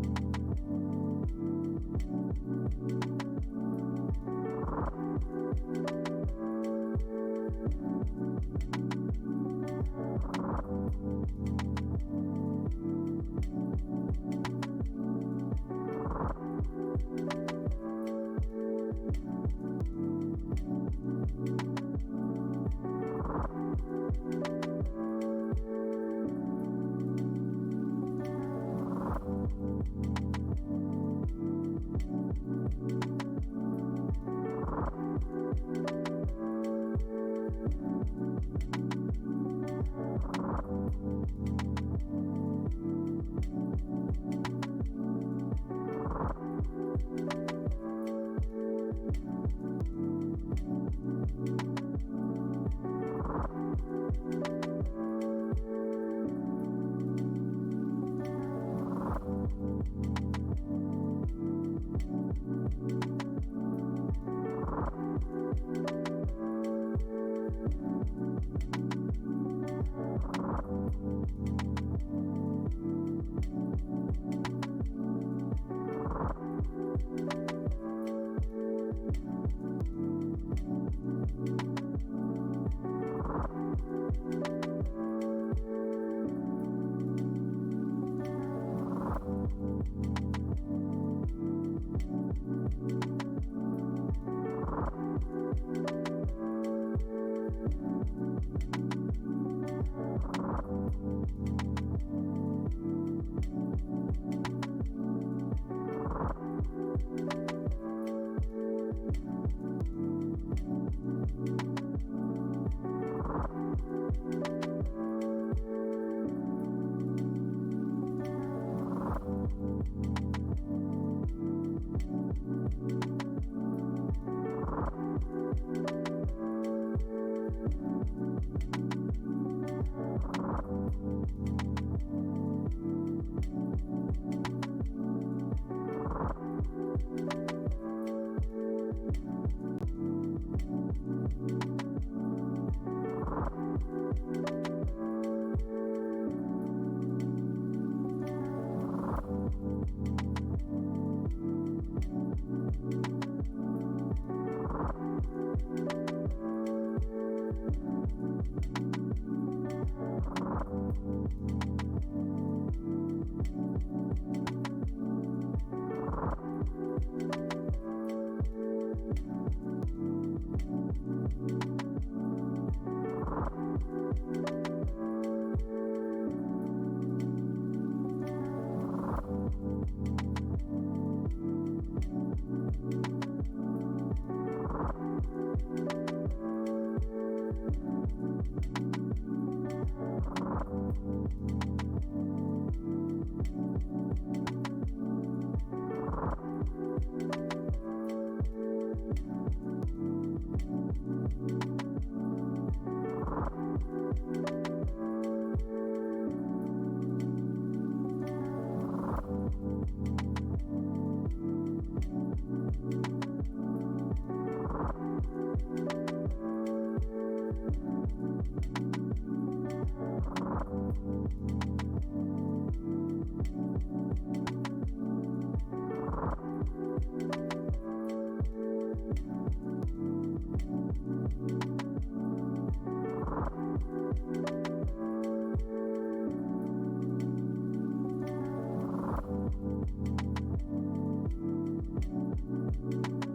Thank you. Thank you.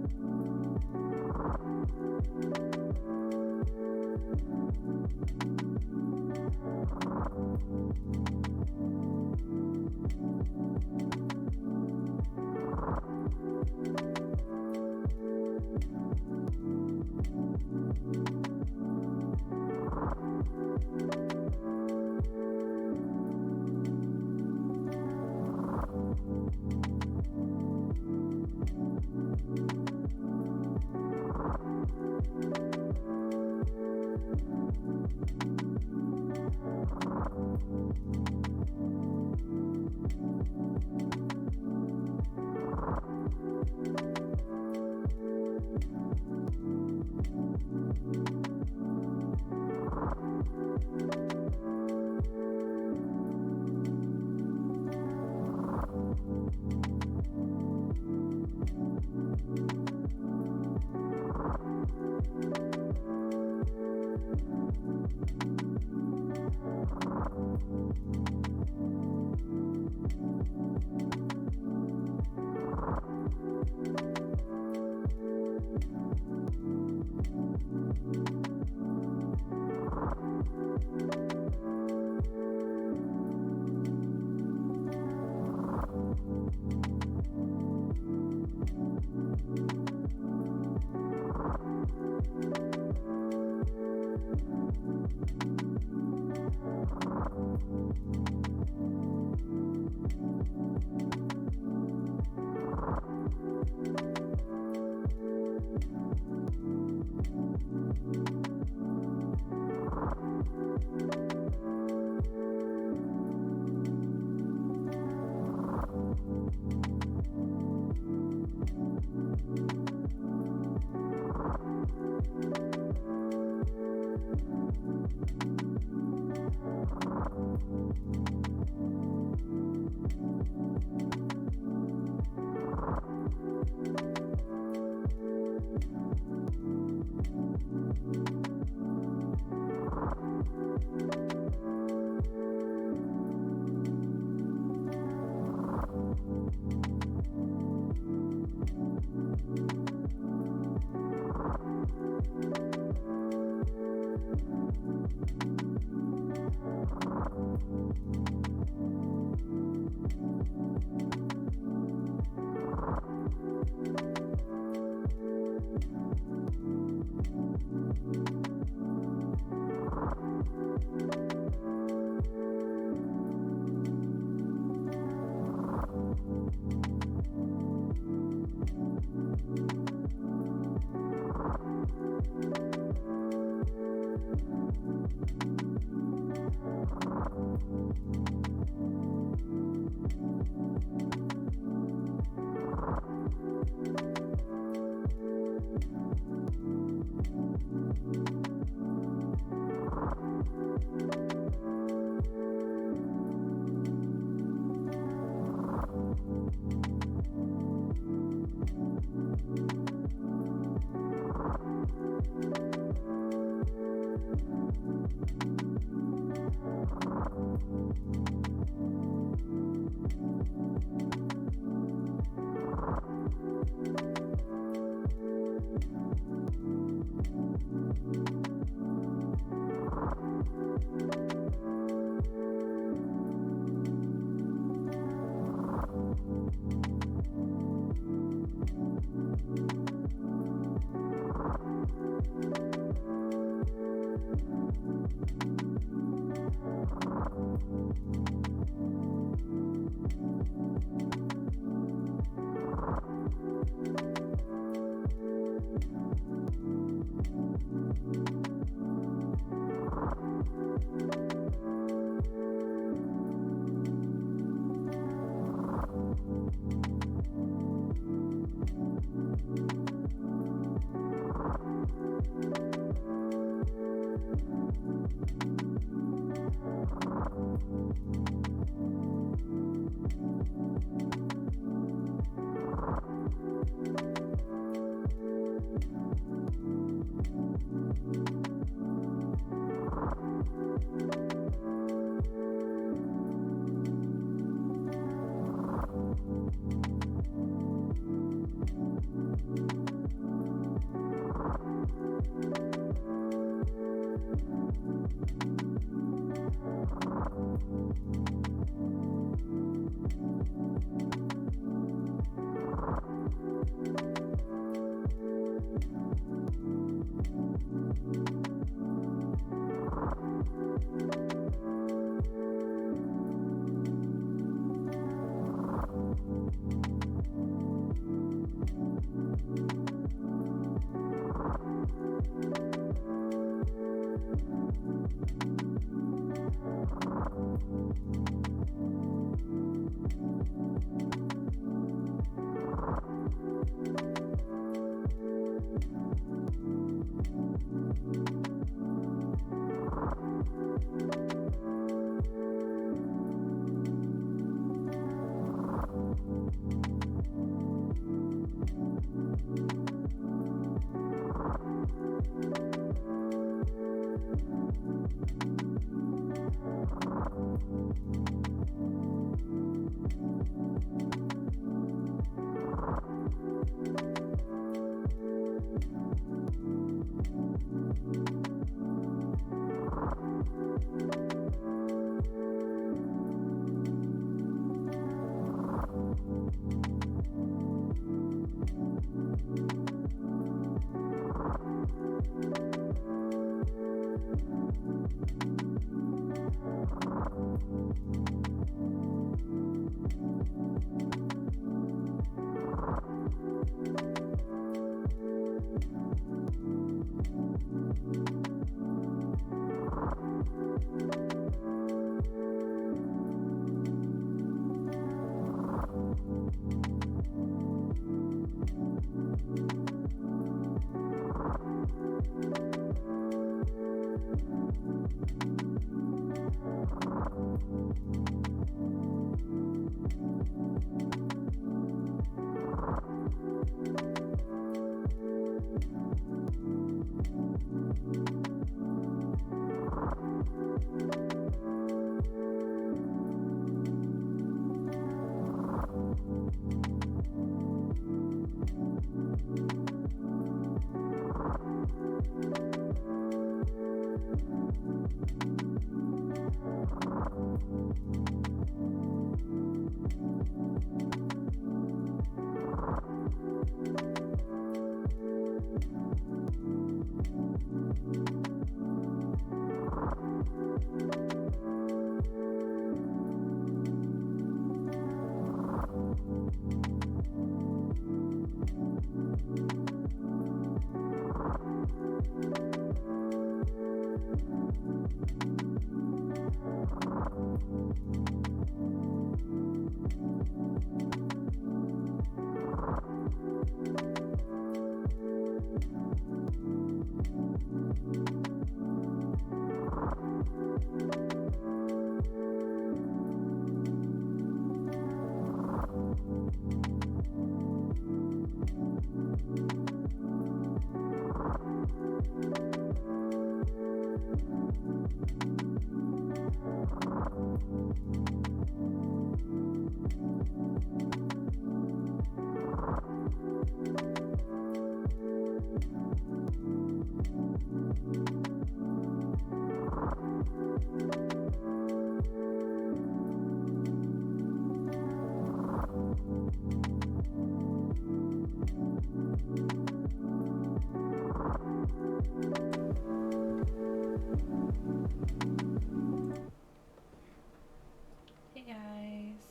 Hey guys.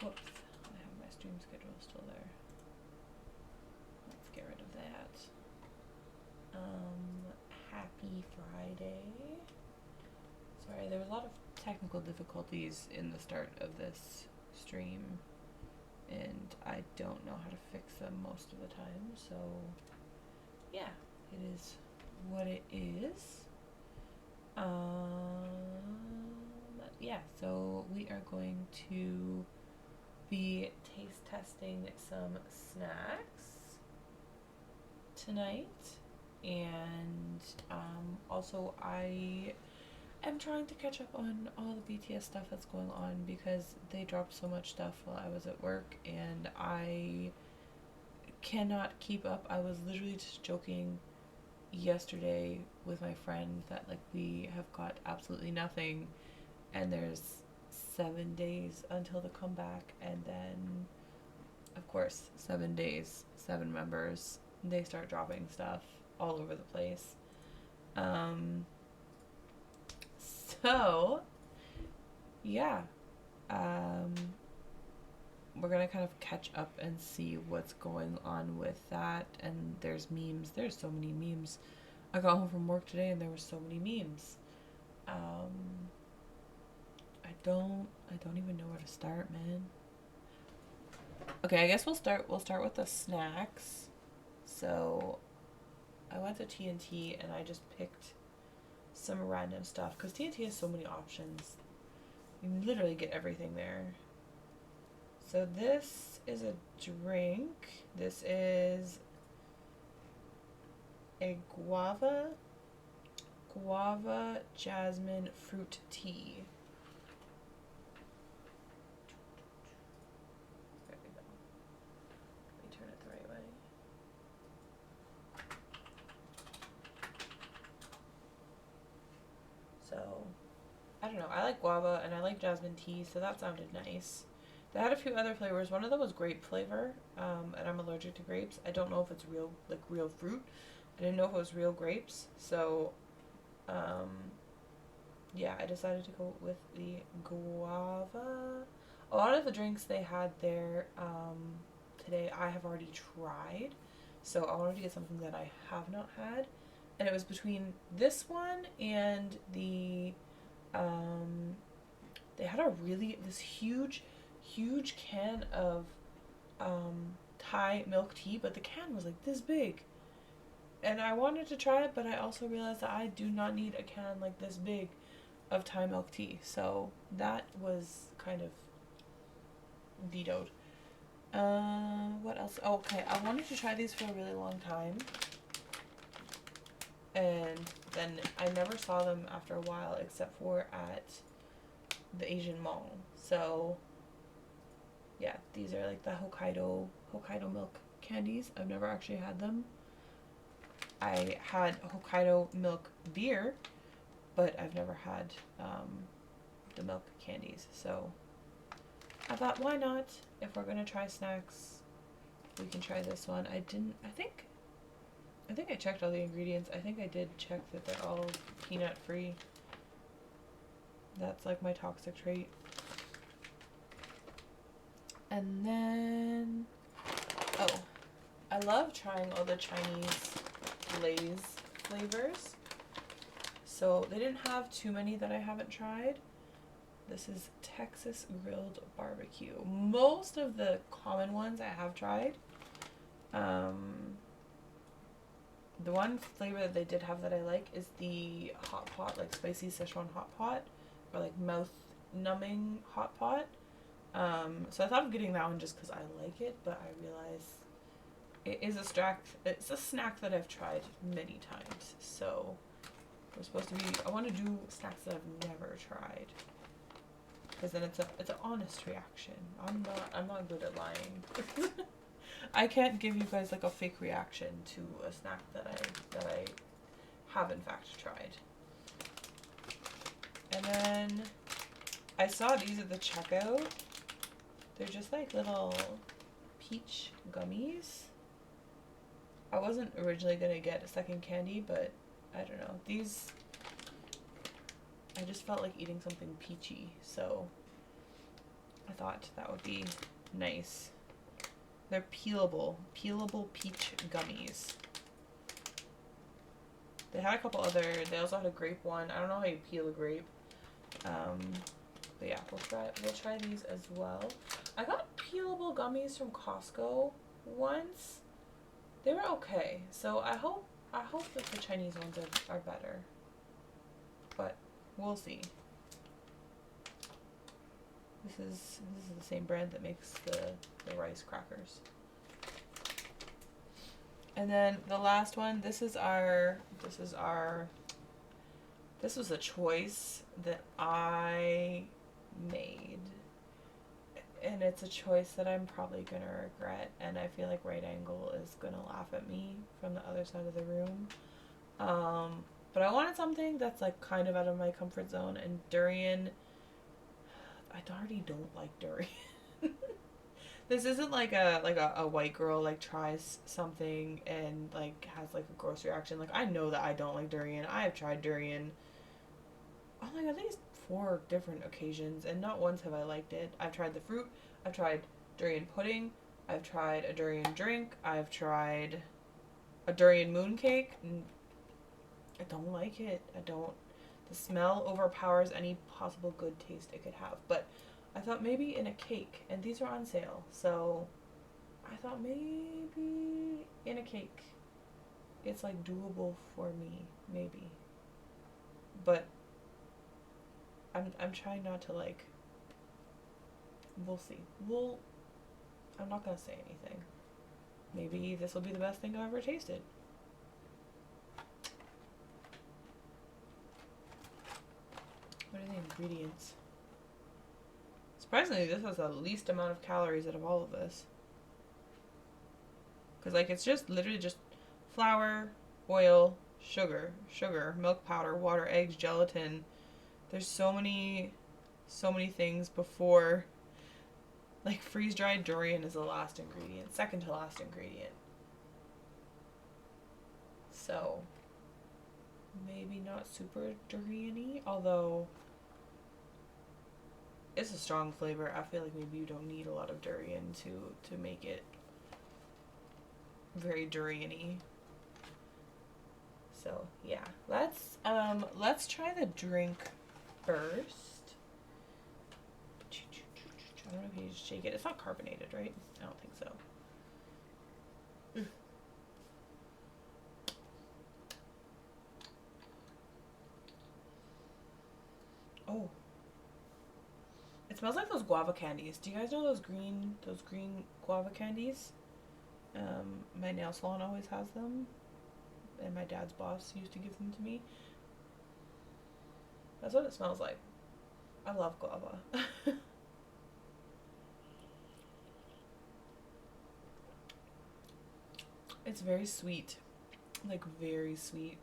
Whoops, I have my stream schedule still there. Let's get rid of that. Happy Friday. Sorry, there was a lot of technical difficulties in the start of this stream, and I don't know how to fix them most of the time, so yeah, it is what it is. Yeah, so we are going to be taste testing some snacks tonight, and also I am trying to catch up on all the BTS stuff that's going on because they dropped so much stuff while I was at work and I cannot keep up. I was literally just joking yesterday with my friend that like we have got absolutely nothing and there's 7 days until the comeback, and then of course 7 days, 7 members, they start dropping stuff all over the place. So yeah, we're gonna kind of catch up and see what's going on with that. And there's memes, there's so many memes. I got home from work today and there were so many memes. I don't even know where to start, man. Okay, I guess we'll start with the snacks. So I went to TNT and I just picked some random stuff because TNT has so many options. You can literally get everything there. So this is a drink. This is a guava jasmine fruit tea. There we go. Let me turn it the right way. So, I don't know. I like guava and I like jasmine tea, so that sounded nice. They had a few other flavors. One of them was grape flavor, and I'm allergic to grapes. I don't know if it's real, like real fruit. I didn't know if it was real grapes, so um, yeah, I decided to go with the guava. A lot of the drinks they had there today I have already tried, so I wanted to get something that I have not had, and it was between this one and the they had this huge can of Thai milk tea, but the can was like this big. And I wanted to try it, but I also realized that I do not need a can like this big of Thai milk tea. So that was kind of vetoed. What else? Oh, okay, I wanted to try these for a really long time. And then I never saw them after a while except for at the Asian mall. So yeah, these are like the Hokkaido milk candies. I've never actually had them. I had Hokkaido milk beer, but I've never had the milk candies. So I thought, why not? If we're gonna try snacks, we can try this one. I think I checked all the ingredients. I think I did check that they're all peanut free. That's like my toxic trait. And then, oh, I love trying all the Chinese Lay's flavors. So they didn't have too many that I haven't tried. This is Texas grilled barbecue. Most of the common ones I have tried. The one flavor that they did have that I like is the hot pot, like spicy Szechuan hot pot, or like mouth numbing hot pot. So I thought of getting that one just because I like it, but I realize it's a snack that I've tried many times. So we're supposed to be, I want to do snacks that I've never tried, because then it's an honest reaction. I'm not good at lying. I can't give you guys like a fake reaction to a snack that I have in fact tried. And then I saw these at the checkout. They're just like little peach gummies. I wasn't originally gonna get a second candy, but I don't know. These, I just felt like eating something peachy, so I thought that would be nice. They're peelable peach gummies. They had a couple other, they also had a grape one. I don't know how you peel a grape. But yeah, we'll try these as well. I got peelable gummies from Costco once. They were okay. So I hope that the Chinese ones are better. But we'll see. This is the same brand that makes the rice crackers. And then the last one, this was a choice that I made. And it's a choice that I'm probably gonna regret, and I feel like Right Angle is gonna laugh at me from the other side of the room. But I wanted something that's like kind of out of my comfort zone, and durian, I already don't like durian. This isn't like a white girl like tries something and like has like a gross reaction. Like, I know that I don't like durian. I have tried durian on like at least 4 different occasions, and not once have I liked it. I've tried the fruit, I've tried durian pudding, I've tried a durian drink, I've tried a durian mooncake, and I don't like it. The smell overpowers any possible good taste it could have. But I thought maybe in a cake, and these are on sale, so I thought maybe in a cake it's like doable for me, maybe. But I'm trying not to like, we'll see. I'm not gonna say anything. Maybe this will be the best thing I've ever tasted. What are the ingredients? Surprisingly, this has the least amount of calories out of all of this. Because like, it's just literally just flour, oil, sugar, milk powder, water, eggs, gelatin. There's so many things before Like freeze-dried durian is the last ingredient, second to last ingredient. So maybe not super durian-y, although it's a strong flavor. I feel like maybe you don't need a lot of durian to make it very durian-y. So yeah, let's try the drink first. I don't know if you just shake it. It's not carbonated, right? I don't think so. Oh. It smells like those guava candies. Do you guys know those green guava candies? My nail salon always has them. And my dad's boss used to give them to me. That's what it smells like. I love guava. It's very sweet. Like very sweet.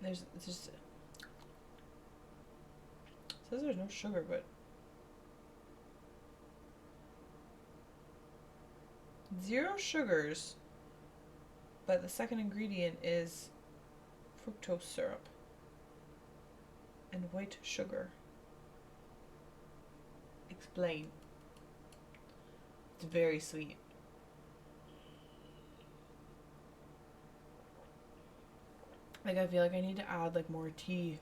It's just, it says there's no sugar, but zero sugars. But the second ingredient is fructose syrup and white sugar. Explain. It's very sweet. Like I feel like I need to add like more tea.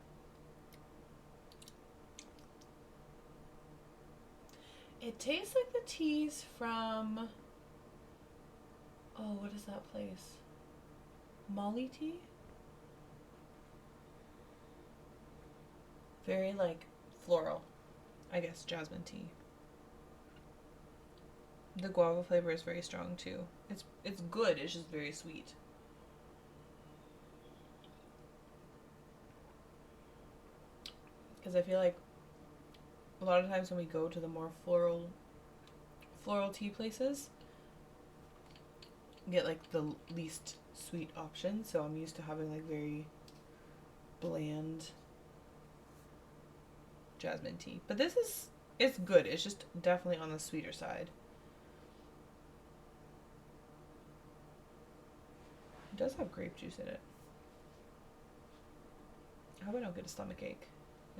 It tastes like the teas from, oh, what is that place? Molly tea? Very like floral. I guess jasmine tea. The guava flavor is very strong too. It's good, it's just very sweet. Because I feel like a lot of times when we go to the more floral tea places, get like the least sweet option, so I'm used to having like very bland jasmine tea. But it's good. It's just definitely on the sweeter side. It does have grape juice in it. I hope I don't get a stomachache.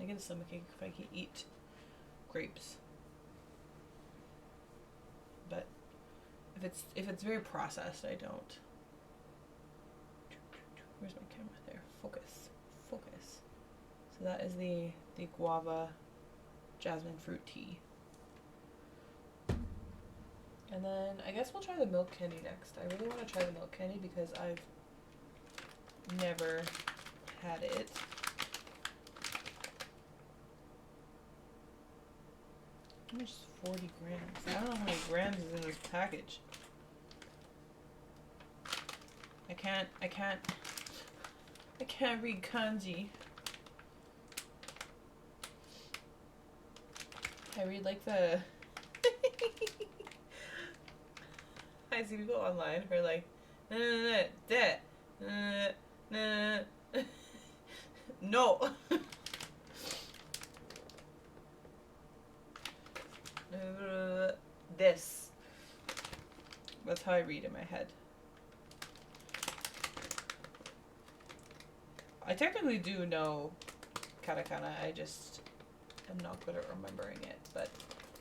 I get a stomachache if I can eat grapes. But if it's very processed, I don't. Where's my camera? There. Focus. So that is the guava jasmine fruit tea. And then I guess we'll try the milk candy next. I really want to try the milk candy because I've never had it. There's 40 grams. I don't know how many grams is in this package. I can't read kanji. I read like the I see people online who are like no. This. That's how I read in my head. I technically do know katakana, I just am not good at remembering it. But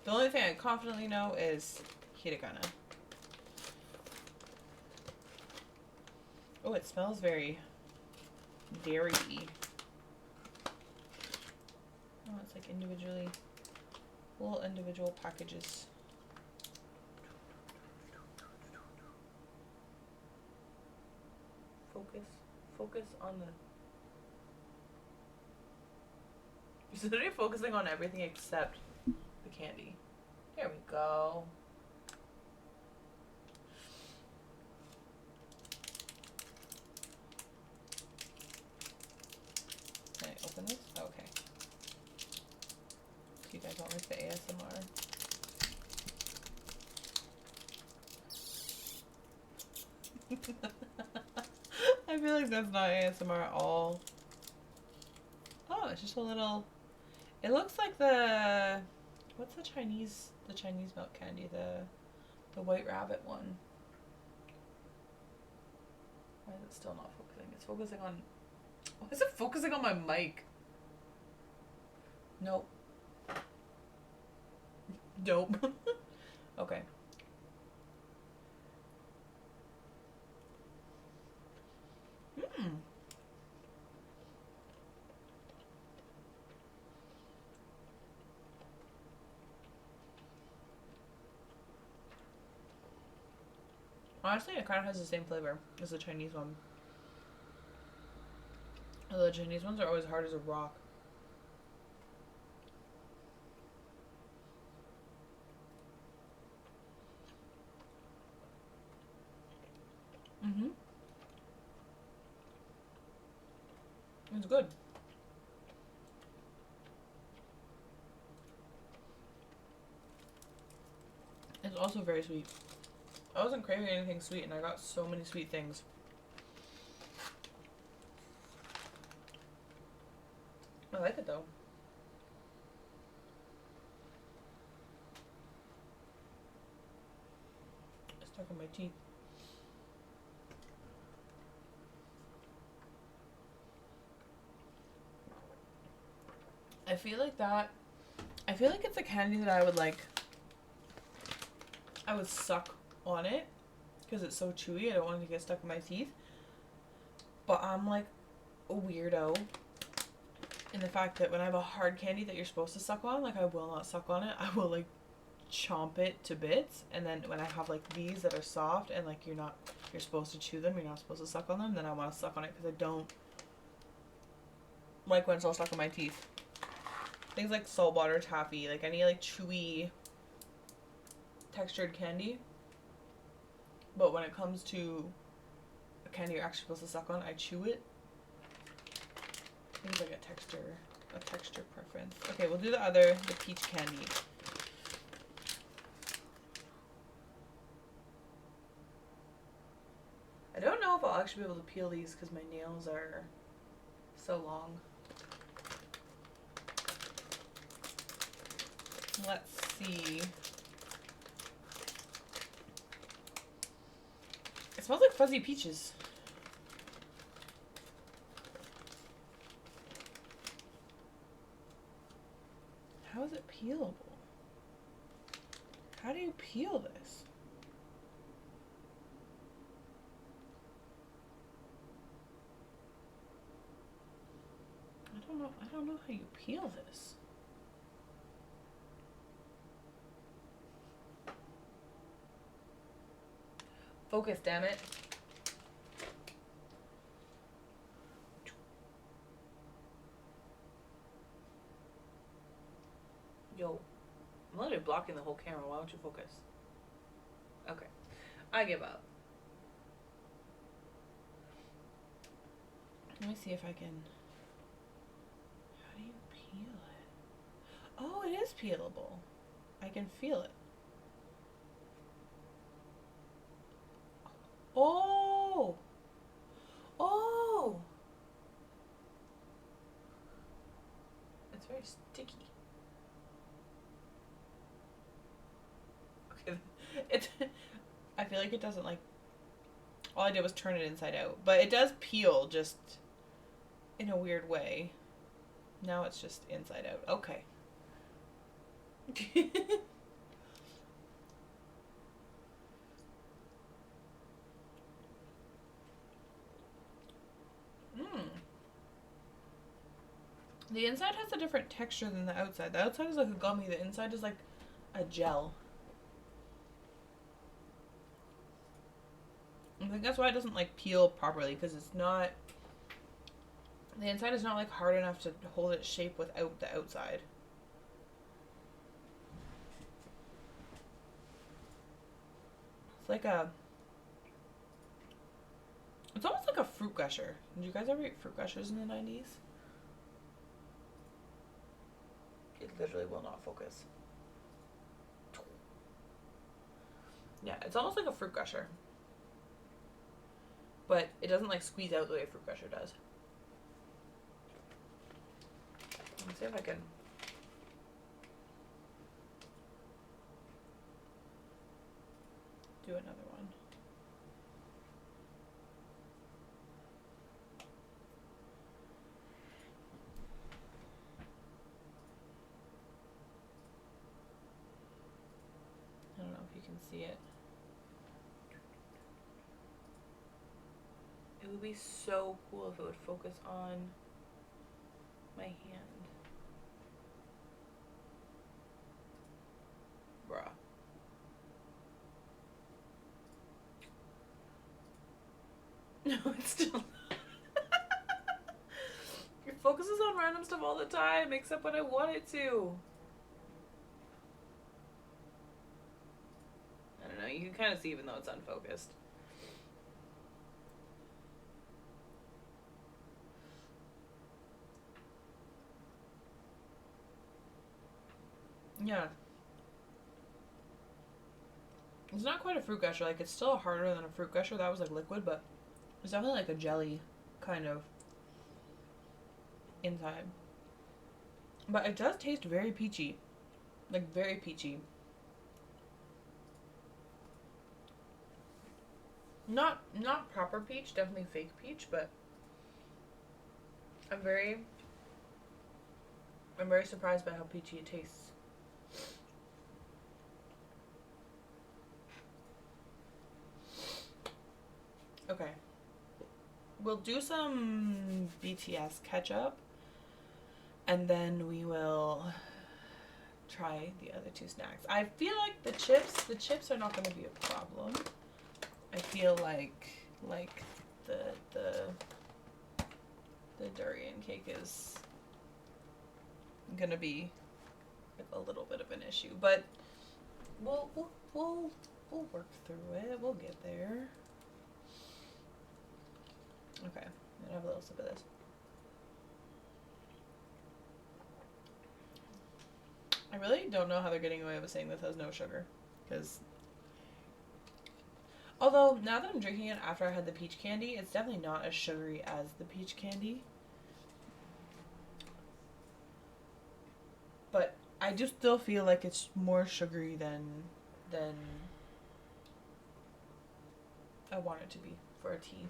the only thing I confidently know is hiragana. Oh, it smells very dairy-y. Oh, it's like individually, little individual packages. Focus on the... He's literally focusing on everything except the candy. There we go. Can I open this? Oh, okay. You guys want like the ASMR? I feel like that's not ASMR at all. Oh, it's just a little... It looks like the... What's the Chinese milk candy? The White Rabbit one. Why is it still not focusing? It's focusing on... Why is it focusing on my mic? Nope. Nope. Okay. Honestly, it kind of has the same flavor as the Chinese one. Although the Chinese ones are always hard as a rock. Mm-hmm. It's good. It's also very sweet. I wasn't craving anything sweet, and I got so many sweet things. I like it though. It's stuck in my teeth. I feel like it's a candy that I would like. I would suck on it because it's so chewy. I don't want it to get stuck in my teeth. But I'm like a weirdo in the fact that when I have a hard candy that you're supposed to suck on, like I will not suck on it. I will like chomp it to bits. And then when I have like these that are soft and like you're supposed to chew them, you're not supposed to suck on them, then I want to suck on it because I don't like when it's all stuck in my teeth. Things like saltwater taffy, like any like chewy textured candy. But when it comes to a candy you're actually supposed to suck on, I chew it. Things like a texture preference. Okay, we'll do the peach candy. I don't know if I'll actually be able to peel these because my nails are so long. Let's see. It smells like fuzzy peaches. How is it peelable? How do you peel this? I don't know how you peel this. Focus, damn it. Yo, I'm literally blocking the whole camera. Why don't you focus? Okay. I give up. Let me see if I can... How do you peel it? Oh, it is peelable. I can feel it. Oh! Oh! It's very sticky. Okay. I feel like it doesn't like... All I did was turn it inside out. But it does peel just in a weird way. Now it's just inside out. Okay. The inside has a different texture than the outside. The outside is like a gummy. The inside is like a gel. I think that's why it doesn't like peel properly, because it's not... The inside is not like hard enough to hold its shape without the outside. It's like a... It's almost like a fruit gusher. Did you guys ever eat fruit gushers in the 90s? It literally will not focus. Yeah, it's almost like a fruit gusher. But it doesn't like squeeze out the way a fruit gusher does. Let's see if I can... do another one. I don't know if you can see it. It would be so cool if it would focus on my hand. Bruh. No, it's still not. It focuses on random stuff all the time, except when I want it to. I don't know, you can kind of see even though it's unfocused. Yeah. It's not quite a fruit gusher. Like, it's still harder than a fruit gusher. That was, like, liquid, but it's definitely, like, a jelly kind of inside. But it does taste very peachy. Like, very peachy. Not proper peach. Definitely fake peach, but I'm very surprised by how peachy it tastes. Okay. We'll do some BTS ketchup, and then we will try the other two snacks. I feel like the chips are not going to be a problem. I feel like the durian cake is gonna be like a little bit of an issue, but we'll work through it. We'll get there. Okay, I'm gonna have a little sip of this. I really don't know how they're getting away with saying this has no sugar, because although now that I'm drinking it after I had the peach candy, it's definitely not as sugary as the peach candy. But I do still feel like it's more sugary than I want it to be for a tea.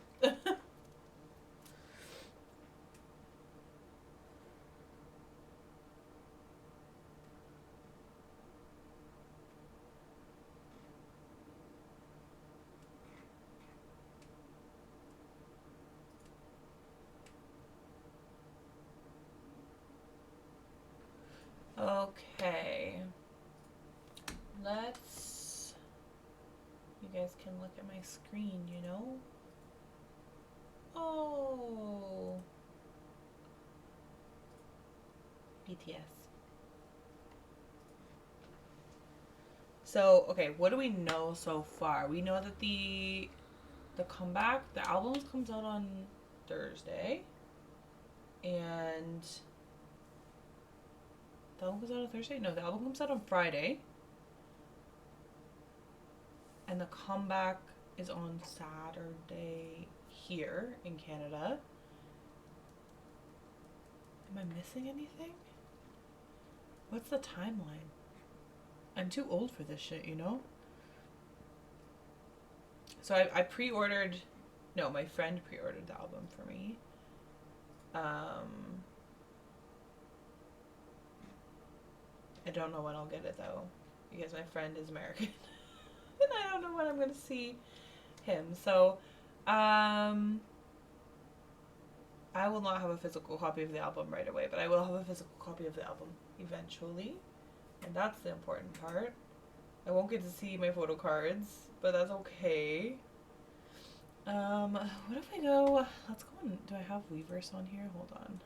Okay. Let's... You guys can look at my screen, you know? Oh. BTS. So, okay, what do we know so far? We know that the comeback, the album comes out on Thursday. And the album comes out on Thursday? No, the album comes out on Friday. And the comeback is on Saturday here in Canada. Am I missing anything? What's the timeline? I'm too old for this shit, you know? So I pre-ordered... No, my friend pre-ordered the album for me. I don't know when I'll get it, though. Because my friend is American. And I don't know when I'm going to see him. So, I will not have a physical copy of the album right away. But I will have a physical copy of the album eventually. And that's the important part. I won't get to see my photo cards, but that's okay. What if I go... Let's go on... Do I have Weverse on here? Hold on.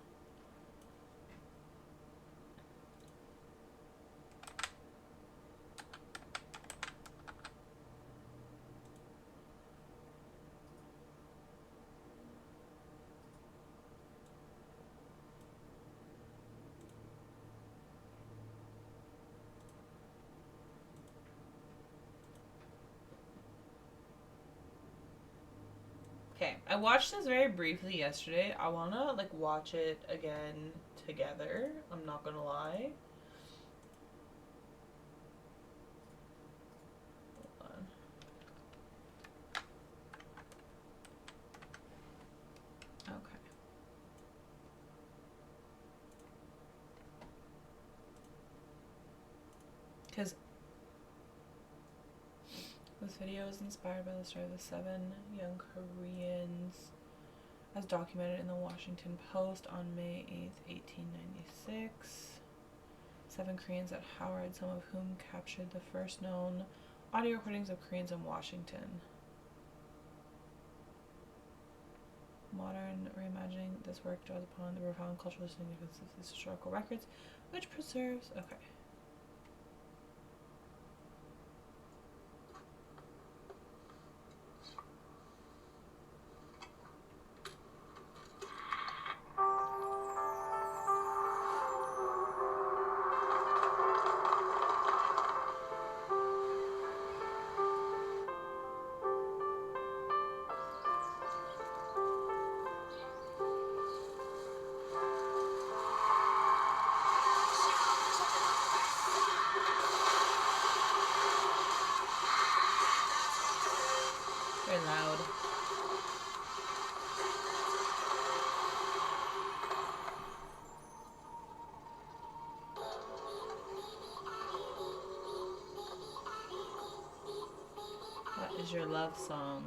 Okay, I watched this very briefly yesterday. I wanna like watch it again together. I'm not gonna lie. Hold on. Because this video is inspired by the story of the 7 young Koreans as documented in the Washington Post on May 8th, 1896. 7 Koreans at Howard, some of whom captured the first known audio recordings of Koreans in Washington. Modern reimagining this work draws upon the profound cultural significance of these historical records, which preserves. Okay. Very loud. What is your love song?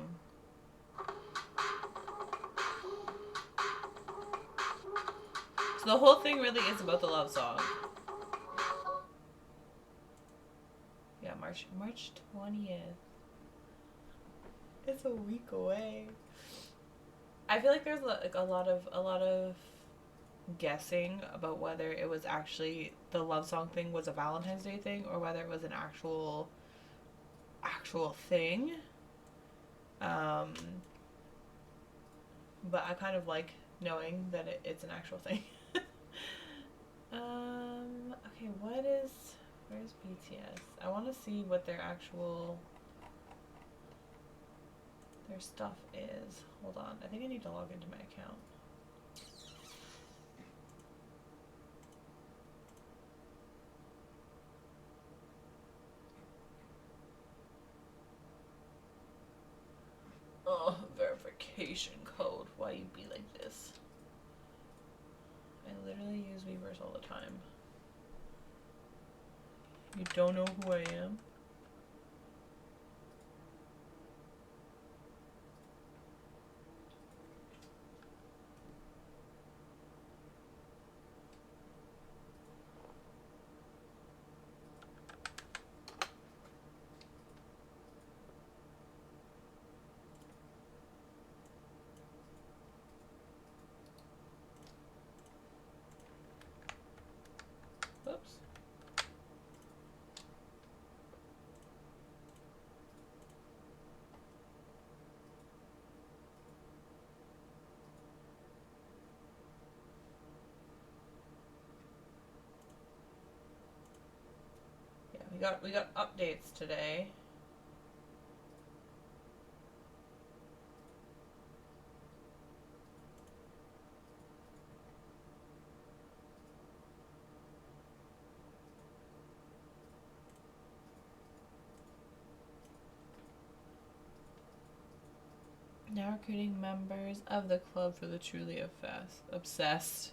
So the whole thing really is about the love song. Yeah, March 20th. It's a week away. I feel like there's like a lot of guessing about whether it was actually the love song thing was a Valentine's Day thing or whether it was an actual thing. But I kind of like knowing that it's an actual thing. Okay, where's BTS? I want to see what their stuff is. Hold on. I think I need to log into my account. Oh, verification code. Why you be like this? I literally use Weverse all the time. You don't know who I am? Oops. Yeah, we got updates today. Now recruiting members of the club for the truly obsessed.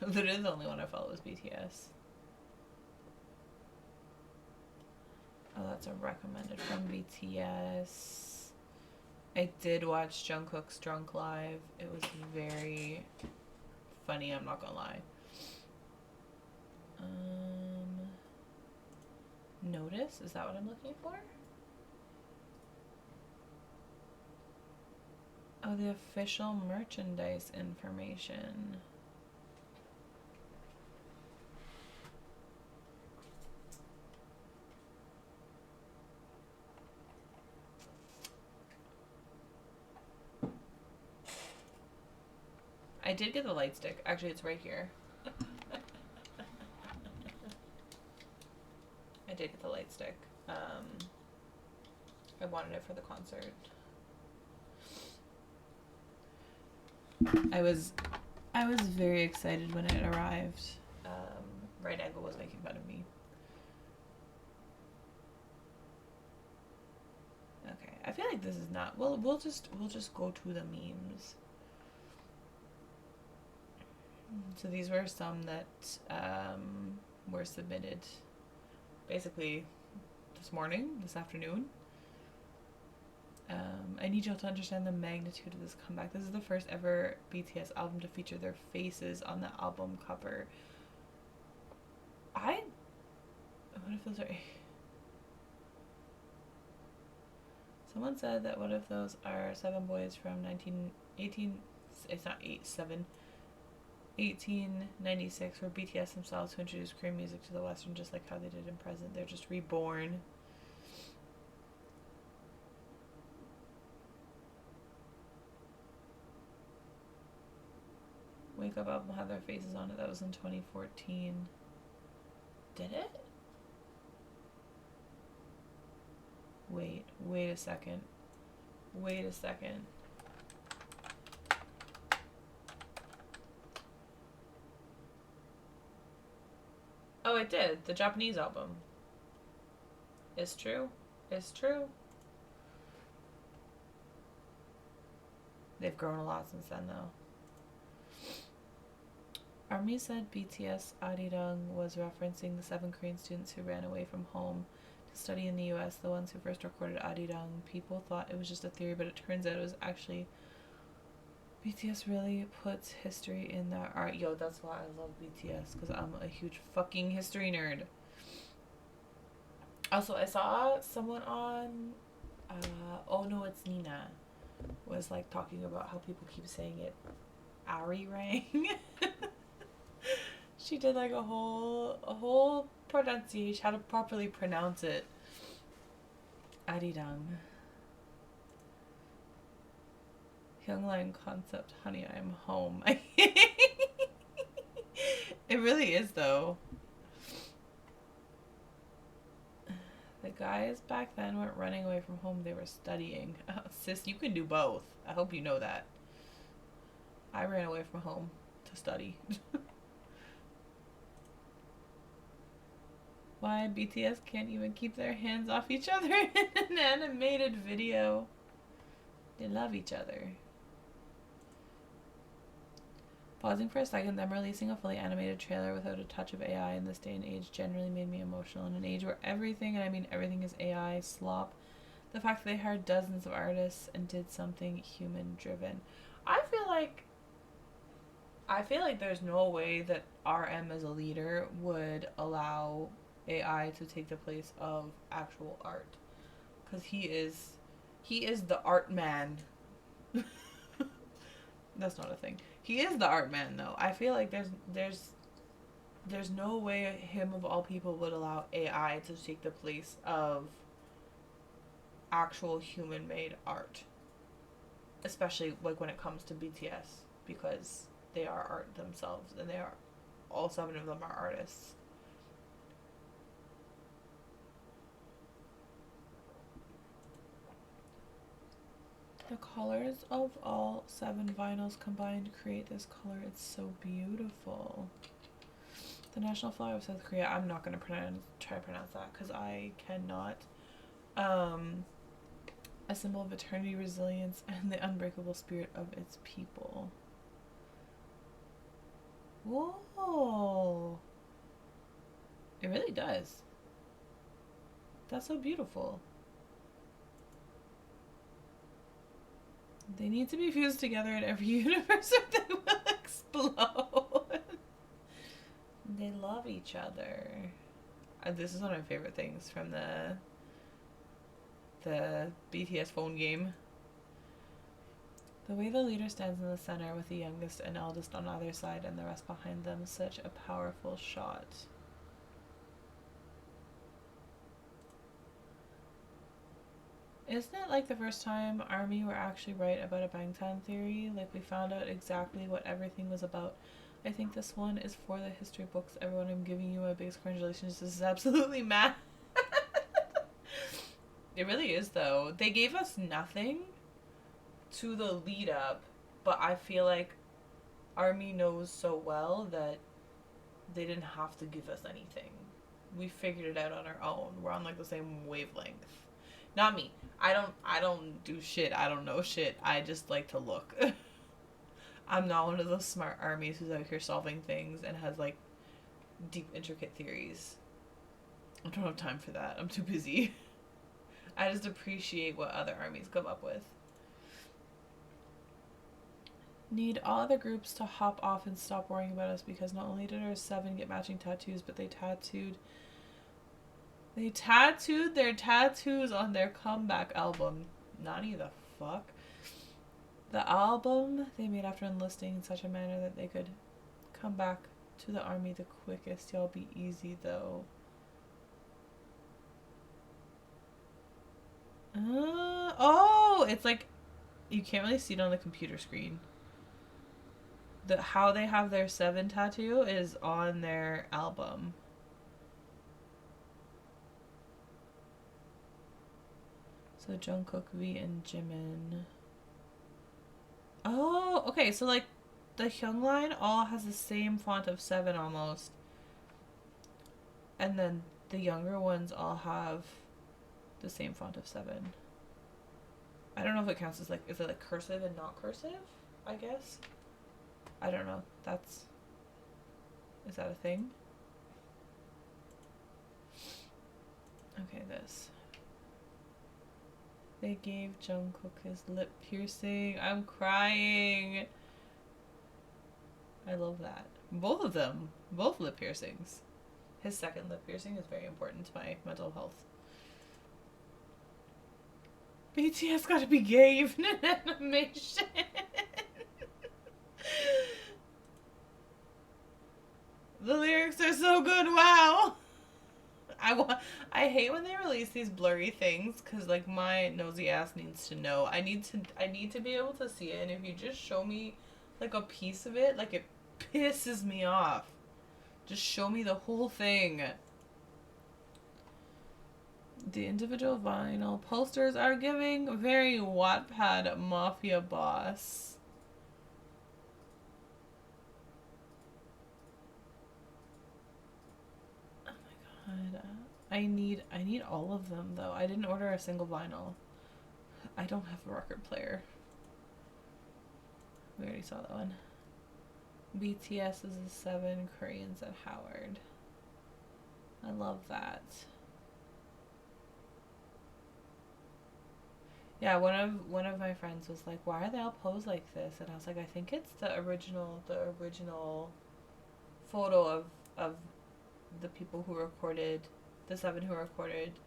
Literally the only one I follow is BTS. Oh, that's a recommended from BTS. I did watch Jungkook's Drunk Live. It was very funny, I'm not gonna lie. Notice? Is that what I'm looking for? Oh, the official merchandise information. I did get the light stick. Actually, it's right here. I did get the light stick. I wanted it for the concert. I was very excited when it arrived. Right Angle was making fun of me. I feel like this is not. Well, we'll just go to the memes. So these were some that were submitted basically this afternoon. I need y'all to understand the magnitude of this comeback. This is the first ever BTS album to feature their faces on the album cover. What if those are... Someone said that what if those are 7 boys from 1918... It's not 1896, were BTS themselves who introduced Korean music to the Western, just like how they did in present. They're just reborn. Wake Up album had their faces on it. That was in 2014. Did it? Wait a second. Oh, it did. The Japanese album. It's true. They've grown a lot since then, though. Army said BTS Arirang was referencing the 7 Korean students who ran away from home to study in the US, the ones who first recorded Arirang. People thought it was just a theory, but it turns out it was actually... BTS really puts history in their art. Yo, that's why I love BTS, because I'm a huge fucking history nerd. Also, I saw someone on... Oh No, It's Nina was like talking about how people keep saying it Arirang. She did like a whole pronunciation, how to properly pronounce it. Arirang. Hyungline concept, honey, I'm home. It really is, though. The guys back then weren't running away from home, they were studying. Oh, sis, you can do both. I hope you know that. I ran away from home to study. Why BTS can't even keep their hands off each other in an animated video. They love each other. Pausing for a second, them releasing a fully animated trailer without a touch of AI in this day and age generally made me emotional. In an age where everything, and I mean everything, is AI slop, the fact that they hired dozens of artists and did something human driven. I feel like there's no way that RM as a leader would allow AI to take the place of actual art, because he is the art man. That's not a thing. He is the art man, though. I feel like there's no way him of all people would allow AI to take the place of actual human-made art, especially like when it comes to BTS, because they are art themselves, and all 7 of them are artists. The colors of all 7 vinyls combined create this color. It's so beautiful. The national flower of South Korea. I'm not going to try to pronounce that because I cannot. A symbol of eternity, resilience, and the unbreakable spirit of its people. Whoa. It really does. That's so beautiful. They need to be fused together in every universe or they will explode. They love each other. This is one of my favorite things from the BTS phone game. The way the leader stands in the center with the youngest and eldest on either side and the rest behind them, such a powerful shot. Isn't it like the first time ARMY were actually right about a Bangtan theory? Like, we found out exactly what everything was about. I think this one is for the history books. Everyone, I'm giving you my biggest congratulations. This is absolutely mad. It really is, though. They gave us nothing to the lead up, but I feel like ARMY knows so well that they didn't have to give us anything. We figured it out on our own. We're on like the same wavelength. Not me. I don't do shit. I don't know shit. I just like to look. I'm not one of those smart armies who's out here solving things and has like deep intricate theories. I don't have time for that. I'm too busy. I just appreciate what other armies come up with. Need all other groups to hop off and stop worrying about us, because not only did our 7 get matching tattoos, but they tattooed their tattoos on their comeback album. Nani the fuck? The album they made after enlisting in such a manner that they could come back to the army the quickest. Y'all be easy though. Oh, it's like you can't really see it on the computer screen. How they have their 7 tattoo is on their album. So Jungkook, V, and Jimin. Oh, okay. So like the Hyung line all has the same font of 7 almost, and then the younger ones all have the same font of 7. I don't know if it counts as like, is it like cursive and not cursive? I guess. I don't know. Is that a thing? Okay, this. They gave Jungkook his lip piercing. I'm crying. I love that. Both of them. Both lip piercings. His second lip piercing is very important to my mental health. BTS gotta be gay even in animation. The lyrics are so good, wow. I hate when they release these blurry things, because like my nosy ass needs to know. I need to be able to see it, and if you just show me like a piece of it, like it pisses me off. Just show me the whole thing. The individual vinyl posters are giving very Wattpad Mafia boss. Oh my god. I need all of them though. I didn't order a single vinyl. I don't have a record player. We already saw that one. BTS is a 7, Koreans at Howard. I love that. Yeah, one of my friends was like, "Why are they all posed like this?" And I was like, "I think it's the original photo of the people who recorded, the 7 who recorded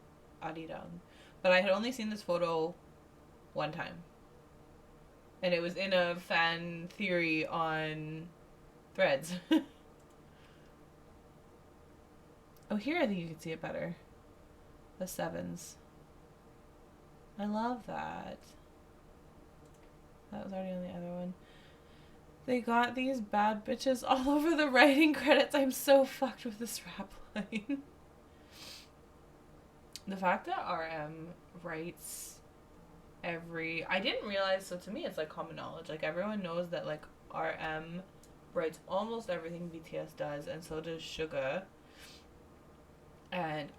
Arirang." But I had only seen this photo one time, and it was in a fan theory on Threads. Oh, here I think you can see it better. The 7s. I love that. That was already on the other one. They got these bad bitches all over the writing credits. I'm so fucked with this rap line. The fact that RM writes I didn't realize, so to me it's like common knowledge. Like everyone knows that like RM writes almost everything BTS does, and so does Suga. And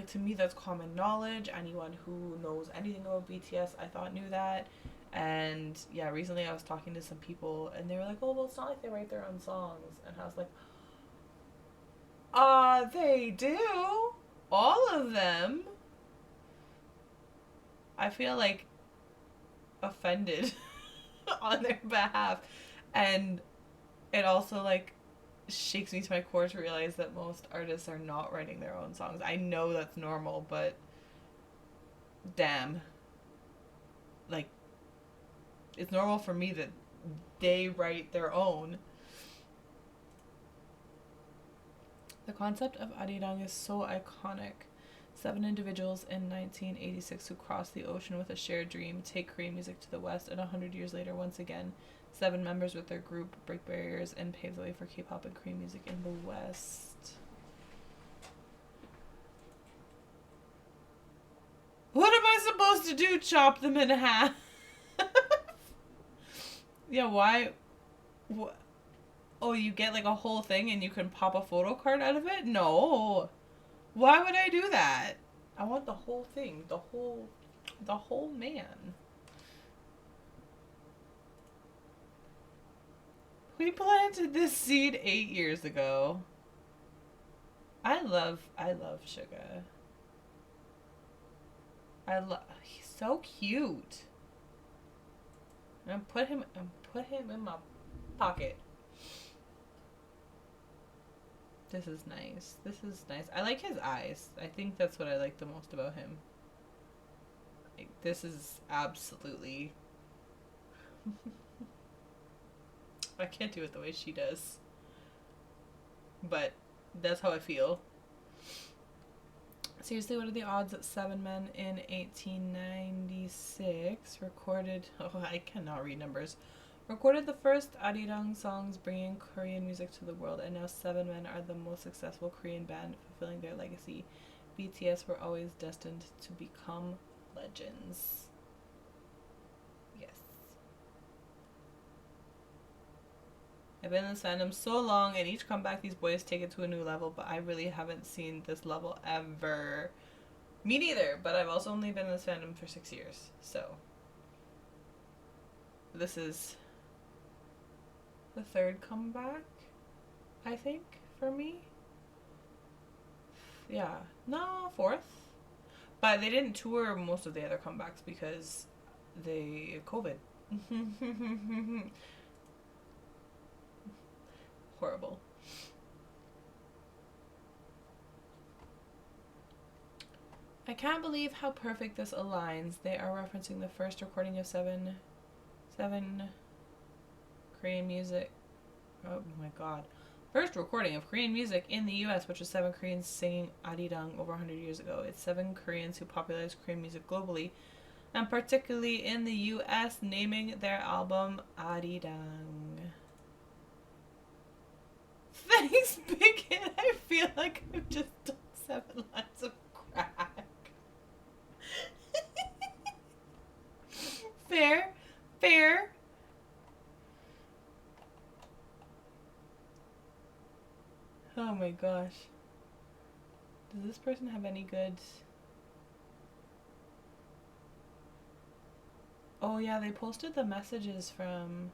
to me that's common knowledge. Anyone who knows anything about BTS, I thought knew that. And yeah, recently I was talking to some people and they were like, "Oh, well, it's not like they write their own songs." And I was like, they do. All of them. I feel like offended on their behalf. And it also like shakes me to my core to realize that most artists are not writing their own songs. I know that's normal, but damn. Like, it's normal for me that they write their own. The concept of Arirang is so iconic. 7 individuals in 1986 who crossed the ocean with a shared dream, take Korean music to the West, and 100 years later, once again, 7 members with their group break barriers and pave the way for K-pop and Korean music in the West. What am I supposed to do? Chop them in half? Yeah, why? What? Oh, you get like a whole thing and you can pop a photo card out of it? No. Why would I do that? I want the whole thing. The whole The whole man. We planted this seed 8 years ago. I love Suga. He's so cute. And put him in my pocket. This is nice. This is nice. I like his eyes. I think that's what I like the most about him. Like, this is absolutely... I can't do it the way she does. But that's how I feel. Seriously, what are the odds that 7 men in 1896 recorded... Oh, I cannot read numbers. Recorded the first arirang songs bringing Korean music to the world, and now 7 men are the most successful Korean band fulfilling their legacy. BTS were always destined to become legends. Yes. I've been in this fandom so long, and each comeback these boys take it to a new level, but I really haven't seen this level ever. Me neither, but I've also only been in this fandom for 6 years, so this is the 3rd comeback, I think, for me. Yeah, no, 4th. But they didn't tour most of the other comebacks because they COVID. Horrible. I can't believe how perfect this aligns. They are referencing the first recording of seven Korean music. Oh my god. First recording of Korean music in the US, which was 7 Koreans singing arirang over 100 years ago. It's 7 Koreans who popularized Korean music globally, and particularly in the US, naming their album Arirang. Thanks, Big Hit. I feel like I've just done 7 lines of crack. Fair. Fair. Oh my gosh. Does this person have any good... Oh yeah, they posted the messages from...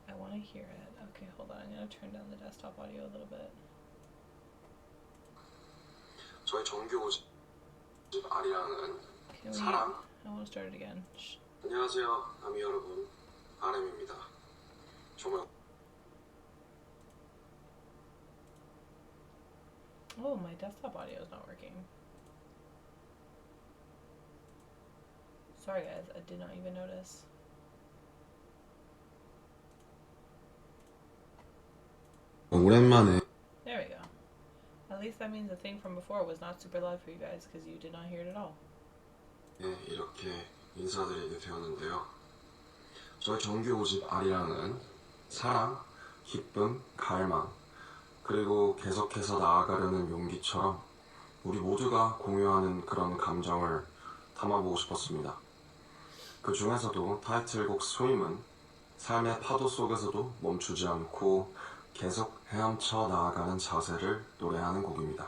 I want to hear it. Okay, hold on. I'm going to turn down the desktop audio a little bit. 저희 정규 5집 아리랑은 사랑. I want to start it again. Shh. 안녕하세요, 아미 여러분. RM입니다. 정말. Oh, my desktop audio is not working. Sorry guys, I did not even notice. 오랜만에. There we go. At least that means the thing from before was not super loud for you guys because you did not hear it at all. 네, 이렇게 인사드리게 되었는데요. 저희 정규 5집 아리랑은 사랑, 기쁨, 갈망, 그리고 계속해서 나아가려는 용기처럼 우리 모두가 공유하는 그런 감정을 담아보고 싶었습니다. 그 중에서도 타이틀곡 스위은 삶의 파도 속에서도 멈추지 않고 계속 헤엄쳐 나아가는 자세를 노래하는 곡입니다.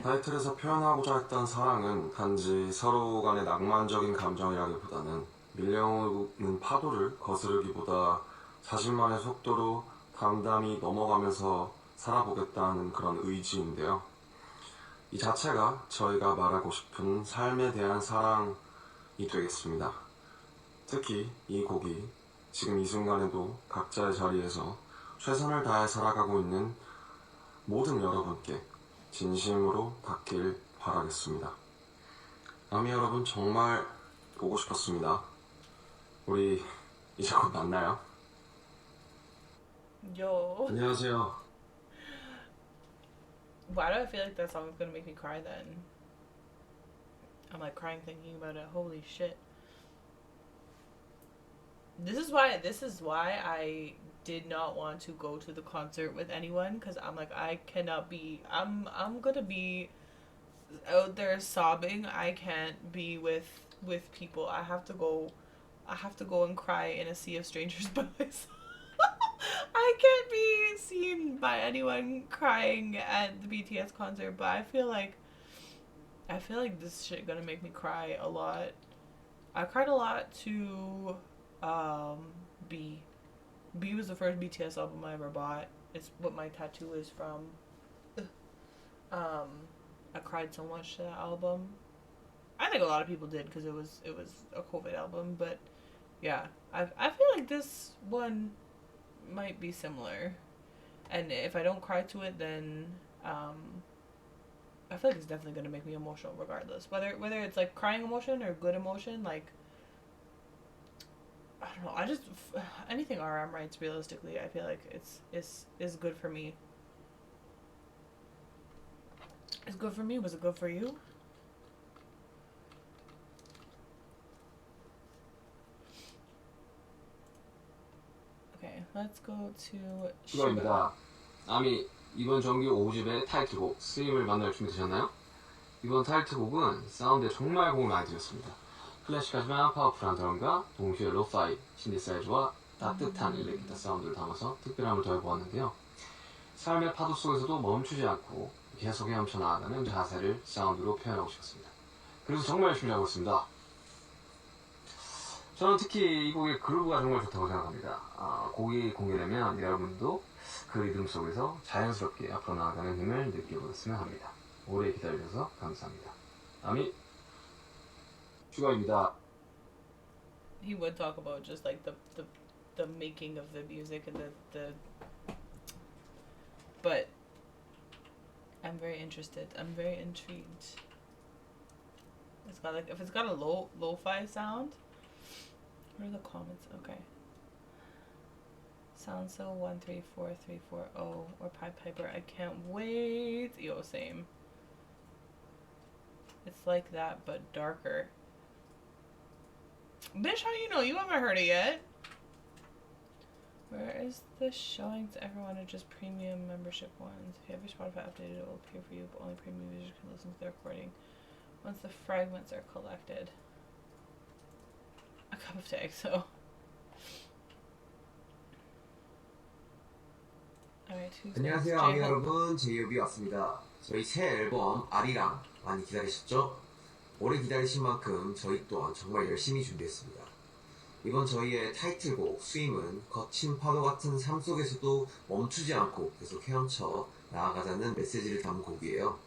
타이틀에서 표현하고자 했던 사랑은 단지 서로 간의 낭만적인 감정이라기보다는 밀려오는 파도를 거스르기보다 자신만의 속도로 담담히 넘어가면서 살아보겠다는 그런 의지인데요. 이 자체가 저희가 말하고 싶은 삶에 대한 사랑이 되겠습니다. 특히 이 곡이 지금 이 순간에도 각자의 자리에서 최선을 다해 살아가고 있는 모든 여러분께 진심으로 닿길 바라겠습니다. 아미 여러분 정말 보고 싶었습니다. 우리 이제 곧 만나요. Yo. 안녕하세요. Why do I feel like that song is gonna make me cry then? I'm like crying thinking about it. Holy shit. This is why I did not want to go to the concert with anyone, because I'm like, I cannot be, I'm gonna be out there sobbing. I can't be with people. I have to go and cry in a sea of strangers by myself. I can't be seen by anyone crying at the BTS concert, but I feel like I feel like this shit gonna make me cry a lot. I cried a lot to um, B. B was the first BTS album I ever bought. It's what my tattoo is from. Um, I cried so much to that album. I think a lot of people did because it was a COVID album, but yeah, I feel like this one might be similar. And if I don't cry to it, then I feel like it's definitely gonna make me emotional regardless. Whether it's like crying emotion or good emotion, like I don't know. I just anything RM writes realistically, I feel like it's good for me. It's good for me. Was it good for you? Okay, let's go to 추가입니다. 아미 이번 정규 5집의 타이틀곡 스윙을 만날 준비 되셨나요? 이번 타이틀곡은 사운드에 정말 공을 많이 들였습니다. 클래식하지만 파워풀한 드럼과 동시에 로파이, 신디사이즈와 따뜻한 일렉 기타 사운드를 담아서 특별함을 더해보았는데요. 삶의 파도 속에서도 멈추지 않고 계속 헤엄쳐 나아가는 자세를 사운드로 표현하고 싶었습니다. 그래서 정말 열심히 하고 있습니다. 저는 특히 이 곡의 그루브가 정말 좋다고 생각합니다. 곡이 공개되면 여러분도 그 리듬 속에서 자연스럽게 앞으로 나아가는 힘을 느껴보셨으면 합니다. 오래 기다려주셔서 감사합니다. 아미 추가입니다. He would talk about just like the making of the music and the but I'm very interested. I'm very intrigued. It's got like if it's got a lo-fi sound. What are the comments? Okay. Sound so 134340 or Pied Piper. I can't wait. Yo, same. It's like that but darker. Bitch, how do you know? You haven't heard it yet. Where is this showing to everyone or just premium membership ones? If you have your Spotify updated, it will appear for you, but only premium users can listen to the recording once the fragments are collected. A cup of tea, so. Alright, who's 안녕하세요, next? 아미 J-Hope. 여러분. 제이홉이 왔습니다. 저희 새 앨범 아리랑 많이 기다리셨죠? 오래 기다리신 만큼 저희 또한 정말 열심히 준비했습니다. 이번 저희의 타이틀곡 스윙은 거친 파도 같은 삶 속에서도 멈추지 않고 계속 헤엄쳐 나아가자는 메시지를 담은 곡이에요.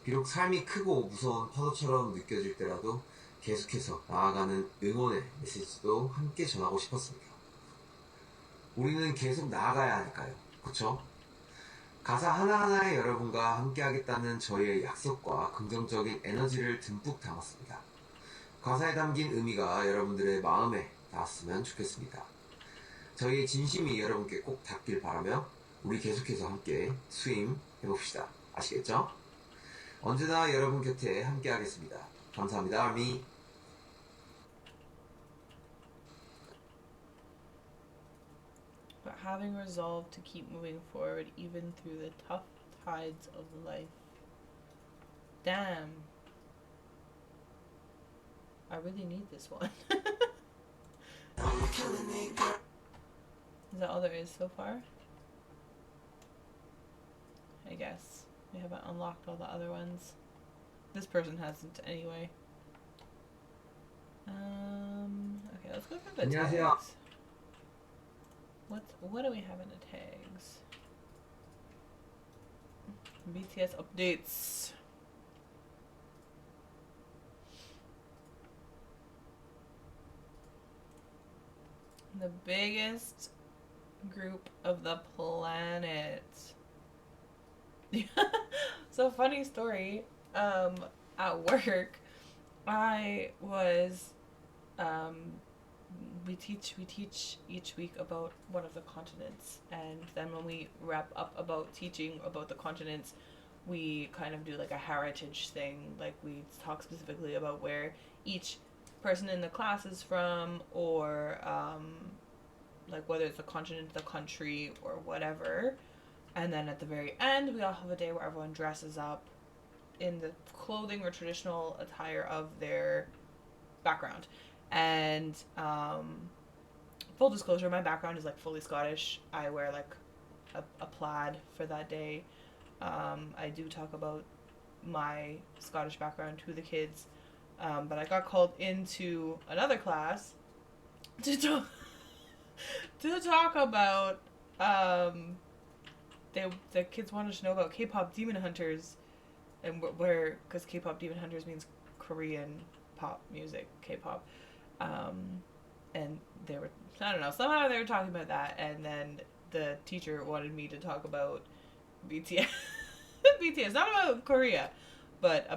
비록 삶이 크고 무서운 파도처럼 느껴질 때라도 계속해서 나아가는 응원의 메시지도 함께 전하고 싶었습니다. 우리는 계속 나아가야 하니까요. 그쵸? 가사 하나하나에 여러분과 함께 하겠다는 저희의 약속과 긍정적인 에너지를 듬뿍 담았습니다. 가사에 담긴 의미가 여러분들의 마음에 닿았으면 좋겠습니다. 저희의 진심이 여러분께 꼭 닿길 바라며 우리 계속해서 함께 스윙 해봅시다. 아시겠죠? 언제나 여러분 곁에 함께 하겠습니다. 감사합니다, 아미. But having resolve to keep moving forward even through the tough tides of life. Damn. I really need this one. Is that all there is so far? I guess. We haven't unlocked all the other ones. This person hasn't anyway. Okay, let's go through the 안녕하세요. tags. What do we have in the tags? BTS updates. The biggest group of the planet. So funny story. At work, I was we teach each week about one of the continents, and then when we wrap up about teaching about the continents, we kind of do like a heritage thing. Like we talk specifically about where each person in the class is from, or like whether it's a continent, the country, or whatever. And then at the very end, we all have a day where everyone dresses up in the clothing or traditional attire of their background. And full disclosure, my background is like fully Scottish. I wear like a plaid for that day. I do talk about my Scottish background to the kids. But I got called into another class to talk, to talk about, the kids wanted to know about K-pop demon hunters, and because K-pop demon hunters means Korean pop music, K-pop, and they were, I don't know, somehow they were talking about that, and then the teacher wanted me to talk about BTS, BTS, not about Korea, but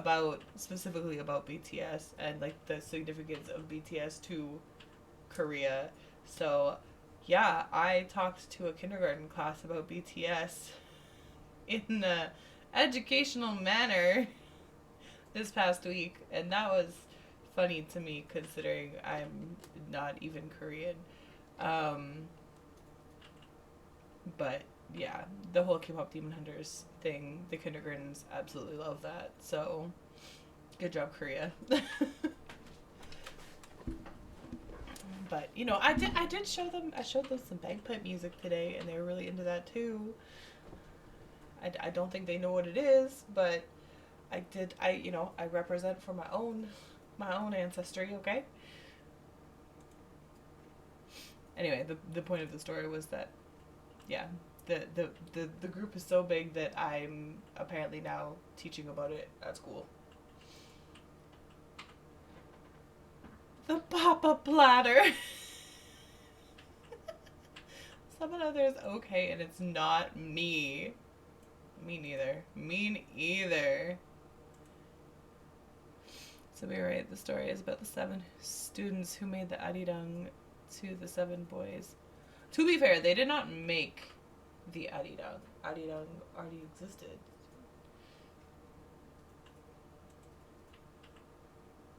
specifically about BTS and like the significance of BTS to Korea. So yeah, I talked to a kindergarten class about BTS in an educational manner this past week, and that was funny to me considering I'm not even Korean. But yeah, the whole K-pop Demon Hunters thing, the kindergartens absolutely love that. So good job, Korea. But you know, I did show them. I showed them some bagpipe music today, and they were really into that too. I don't think they know what it is, but I represent for my own ancestry. Okay. Anyway, the point of the story was that, yeah, the group is so big that I'm apparently now teaching about it at school. The Papa Platter. Someone out there is okay, and it's not me. Me neither. Me either. So we were right. The story is about the 7 students who made the arirang to the 7 boys. To be fair, they did not make the arirang. Arirang already existed.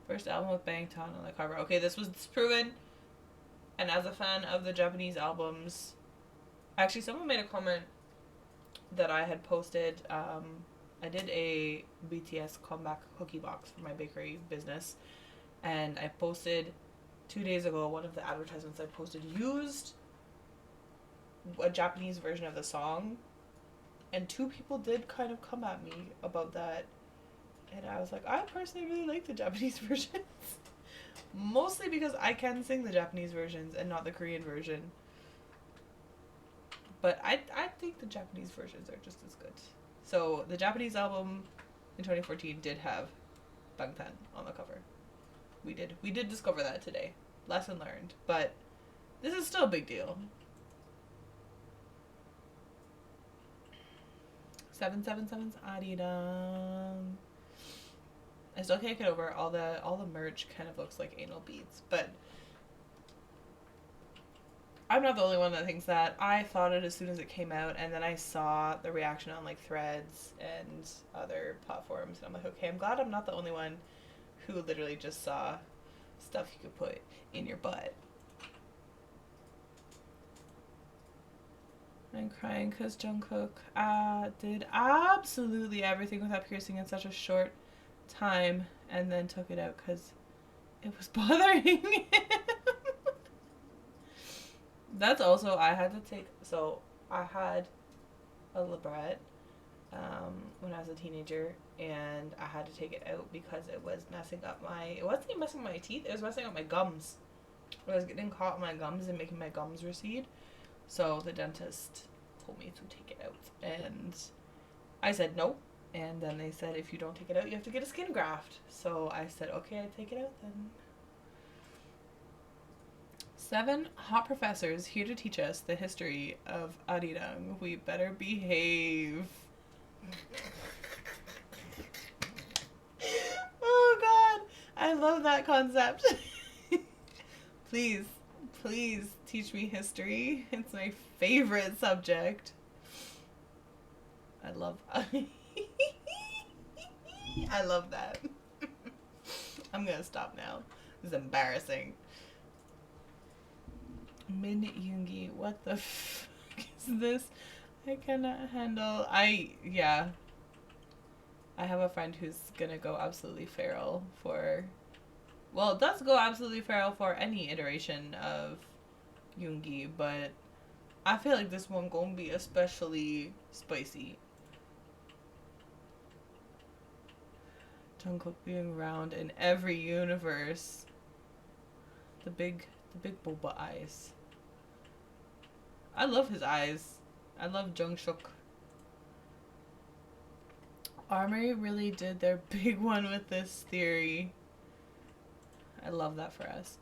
First album with Bangtan on the cover. Okay, this was proven. And as a fan of the Japanese albums, actually, someone made a comment that I had posted. I did a BTS Comeback cookie box for my bakery business, and I posted 2 days ago, one of the advertisements I posted used a Japanese version of the song, and 2 people did kind of come at me about that. And I was like, I personally really like the Japanese versions. Mostly because I can sing the Japanese versions and not the Korean version. But I think the Japanese versions are just as good. So the Japanese album in 2014 did have Bangtan on the cover. We did discover that today. Lesson learned. But this is still a big deal. 777's Adidas. I still can't get over all the merch kind of looks like anal beads, but I'm not the only one that thinks that. I thought it as soon as it came out, and then I saw the reaction on like Threads and other platforms, and I'm like, okay, I'm glad I'm not the only one who literally just saw stuff you could put in your butt. I'm crying because Jungkook did absolutely everything without piercing in such a short time, and then took it out because it was bothering him. That's also, I had a labret when I was a teenager, and I had to take it out because it was messing up it wasn't even messing up my teeth, it was messing up my gums. I was getting caught in my gums and making my gums recede. So the dentist told me to take it out, and I said no. And then they said, if you don't take it out, you have to get a skin graft. So I said, okay, I take it out then. 7 hot professors here to teach us the history of arirang. We better behave. Oh God, I love that concept. Please teach me history. It's my favorite subject. I love that. I'm gonna stop now. This is embarrassing. Min Yoongi, what the fuck is this? I cannot handle. I have a friend who's gonna go absolutely feral for. Well, it does go absolutely feral for any iteration of Yoongi, but I feel like this one gonna be especially spicy. Jungkook being round in every universe. The big boba eyes. I love his eyes. I love Jungkook. Armory really did their big one with this theory. I love that for us.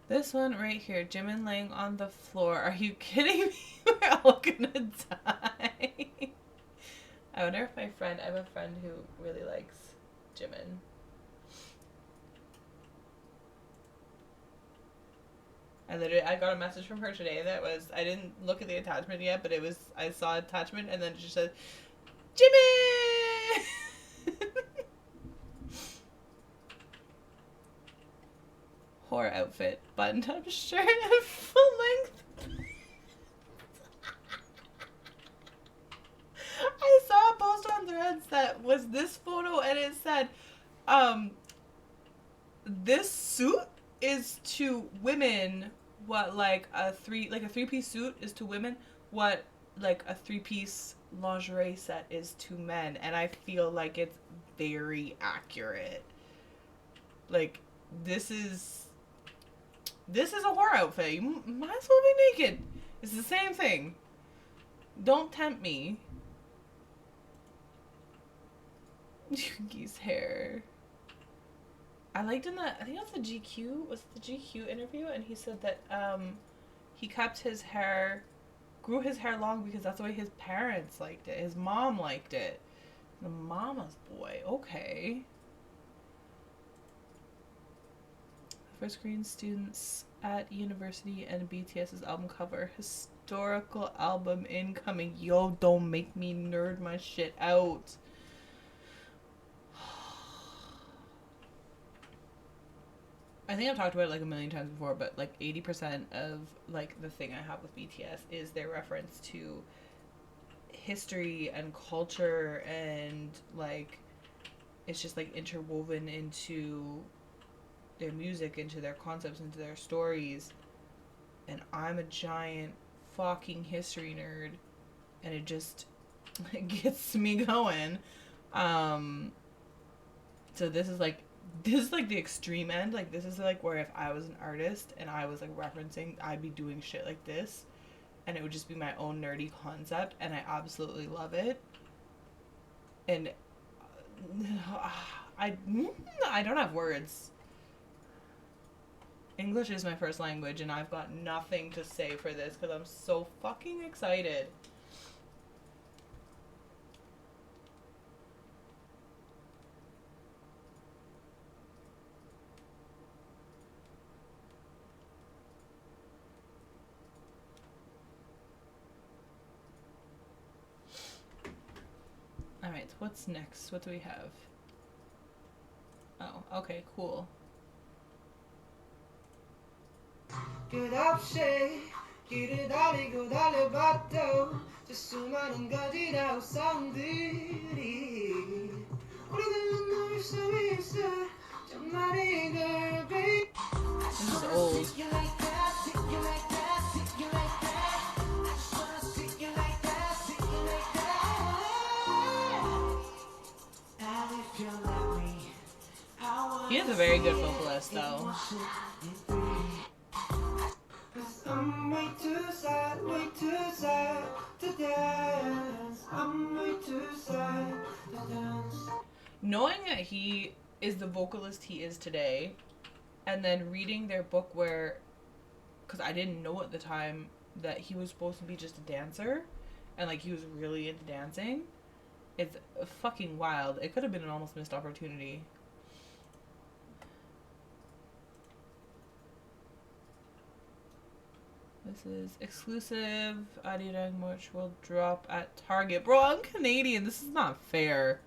This one right here, Jimin laying on the floor. Are you kidding me? We're all gonna die. I wonder if I have a friend who really likes Jimin. I got a message from her today that was, I didn't look at the attachment yet, but it was, I saw attachment and then it just said, Jimin! Whore outfit, buttoned up shirt and full length. I saw a post on Threads that was this photo and it said, this suit is to women what like a three-piece suit is to women what like a three-piece lingerie set is to men, and I feel like it's very accurate. Like this is a whore outfit. You might as well be naked. It's the same thing. Don't tempt me. Yuki's hair. I liked I think that's the GQ, was it the GQ interview? And he said that he kept his hair, grew his hair long because that's the way his parents liked it. His mom liked it. The mama's boy. Okay. First Korean students at university and BTS's album cover. Historical album incoming. Yo, don't make me nerd my shit out. I think I've talked about it like a million times before, but like 80% of like the thing I have with BTS is their reference to history and culture, and like it's just like interwoven into their music, into their concepts, into their stories. And I'm a giant fucking history nerd, and it just gets me going. So this is like the extreme end. Like this is like where if I was an artist and I was like referencing, I'd be doing shit like this, and it would just be my own nerdy concept, and I absolutely love it. And I don't have words. English is my first language, and I've got nothing to say for this because I'm so fucking excited. Alright, what's next? What do we have? Oh, okay, cool. 끝없이 길을 달리고 달려봤도 저 수많은 거짓 아우성들이 우리들은 너를 수 있어 정말 이걸 be. This is old. He is a very good vocalist, though. I'm way too sad to dance. I'm way too sad to dance. Knowing that he is the vocalist he is today, and then reading their book where, because I didn't know at the time that he was supposed to be just a dancer, and like he was really into dancing, it's fucking wild. It could have been an almost missed opportunity. This is exclusive. Arirang merch will drop at Target. Bro, I'm Canadian. This is not fair.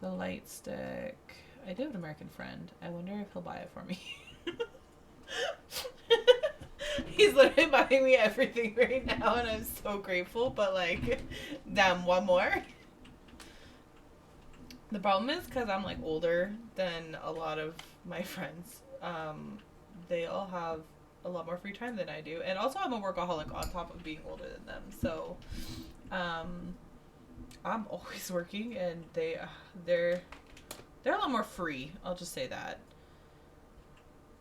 The light stick. I do have an American friend. I wonder if he'll buy it for me. He's literally buying me everything right now, and I'm so grateful. But like, damn, one more. The problem is because I'm like older than a lot of my friends. They all have a lot more free time than I do, and also I'm a workaholic on top of being older than them. So, I'm always working, and they're a lot more free. I'll just say that.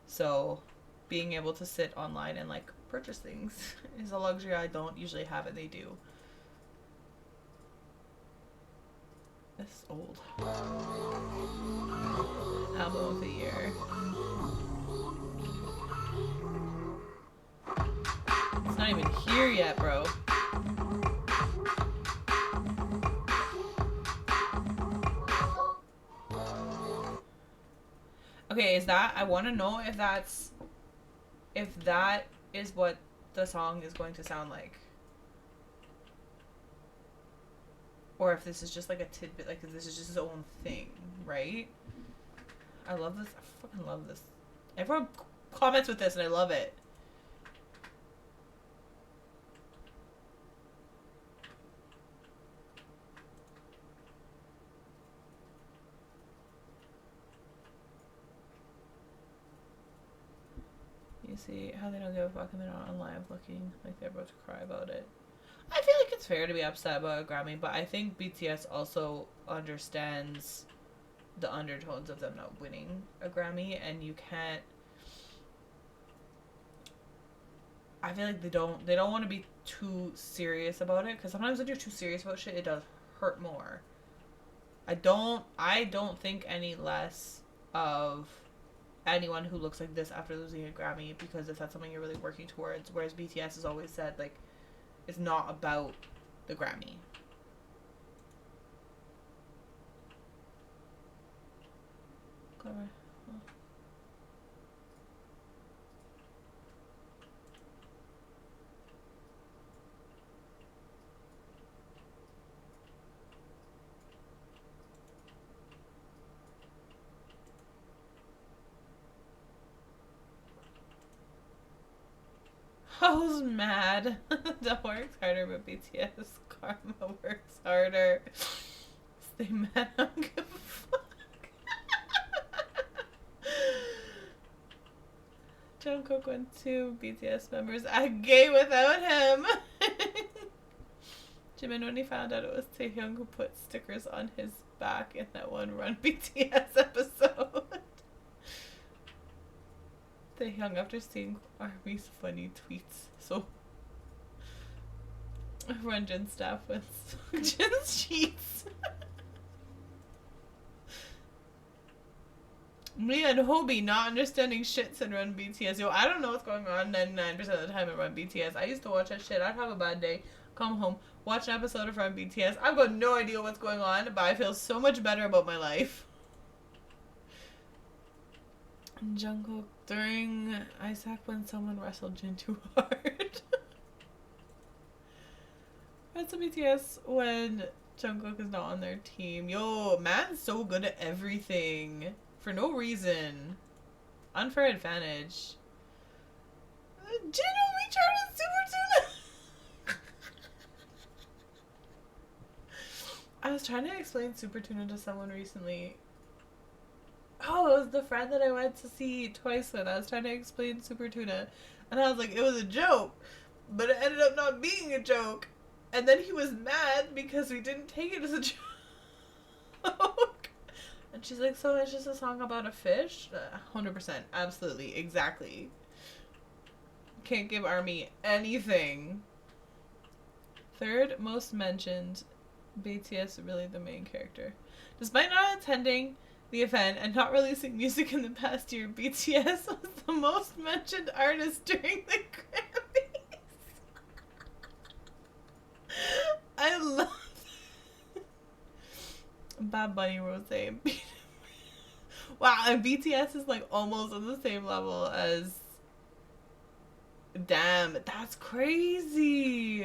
So, being able to sit online and like purchase things is a luxury I don't usually have, and they do. This is old. Album of the year. It's not even here yet, bro. Okay, is that, I want to know if that is what the song is going to sound like. Or if this is just like a tidbit, like if this is just its own thing, right? I love this. I fucking love this. Everyone comments with this and I love it. You see how they don't give a fuck and they're not on live looking like they're about to cry about it. I feel like it's fair to be upset about a Grammy, but I think BTS also understands the undertones of them not winning a Grammy, and you can't. I feel like they don't want to be too serious about it, because sometimes when you're too serious about shit, it does hurt more. I don't think any less of anyone who looks like this after losing a Grammy, because if that's something you're really working towards, whereas BTS has always said, like, it's not about the Grammy. Clever. I was mad. That works harder, but BTS karma works harder. Stay mad, I don't give a fuck. Jungkook went to BTS members act gay without him. Jimin, when he found out it was Taehyung who put stickers on his back in that one Run BTS episode. Taehyung, after seeing Army's funny tweets, so Run Jin staff with Jin's sheets. Me and Hobie not understanding shits and Run BTS. Yo, I don't know what's going on 99% of the time in Run BTS. I used to watch that shit. I'd have a bad day, come home, watch an episode of Run BTS. I've got no idea what's going on, but I feel so much better about my life. Jungkook during Isaac when someone wrestled Jin too hard. That's a BTS when Jungkook is not on their team. Yo, man's so good at everything for no reason. Unfair advantage. Jin only charted Super Tuna. I was trying to explain Super Tuna to someone recently. Oh, it was the friend that I went to see twice with. I was trying to explain Super Tuna. And I was like, it was a joke. But it ended up not being a joke. And then he was mad because we didn't take it as a joke. And she's like, so it's just a song about a fish? 100%. Absolutely. Exactly. Can't give Army anything. Third most mentioned, BTS really the main character. Despite not attending the event and not releasing music in the past year, BTS was the most mentioned artist during the Grammys. I love that. Bad Bunny Rose. Wow, and BTS is like almost on the same level as. Damn, that's crazy.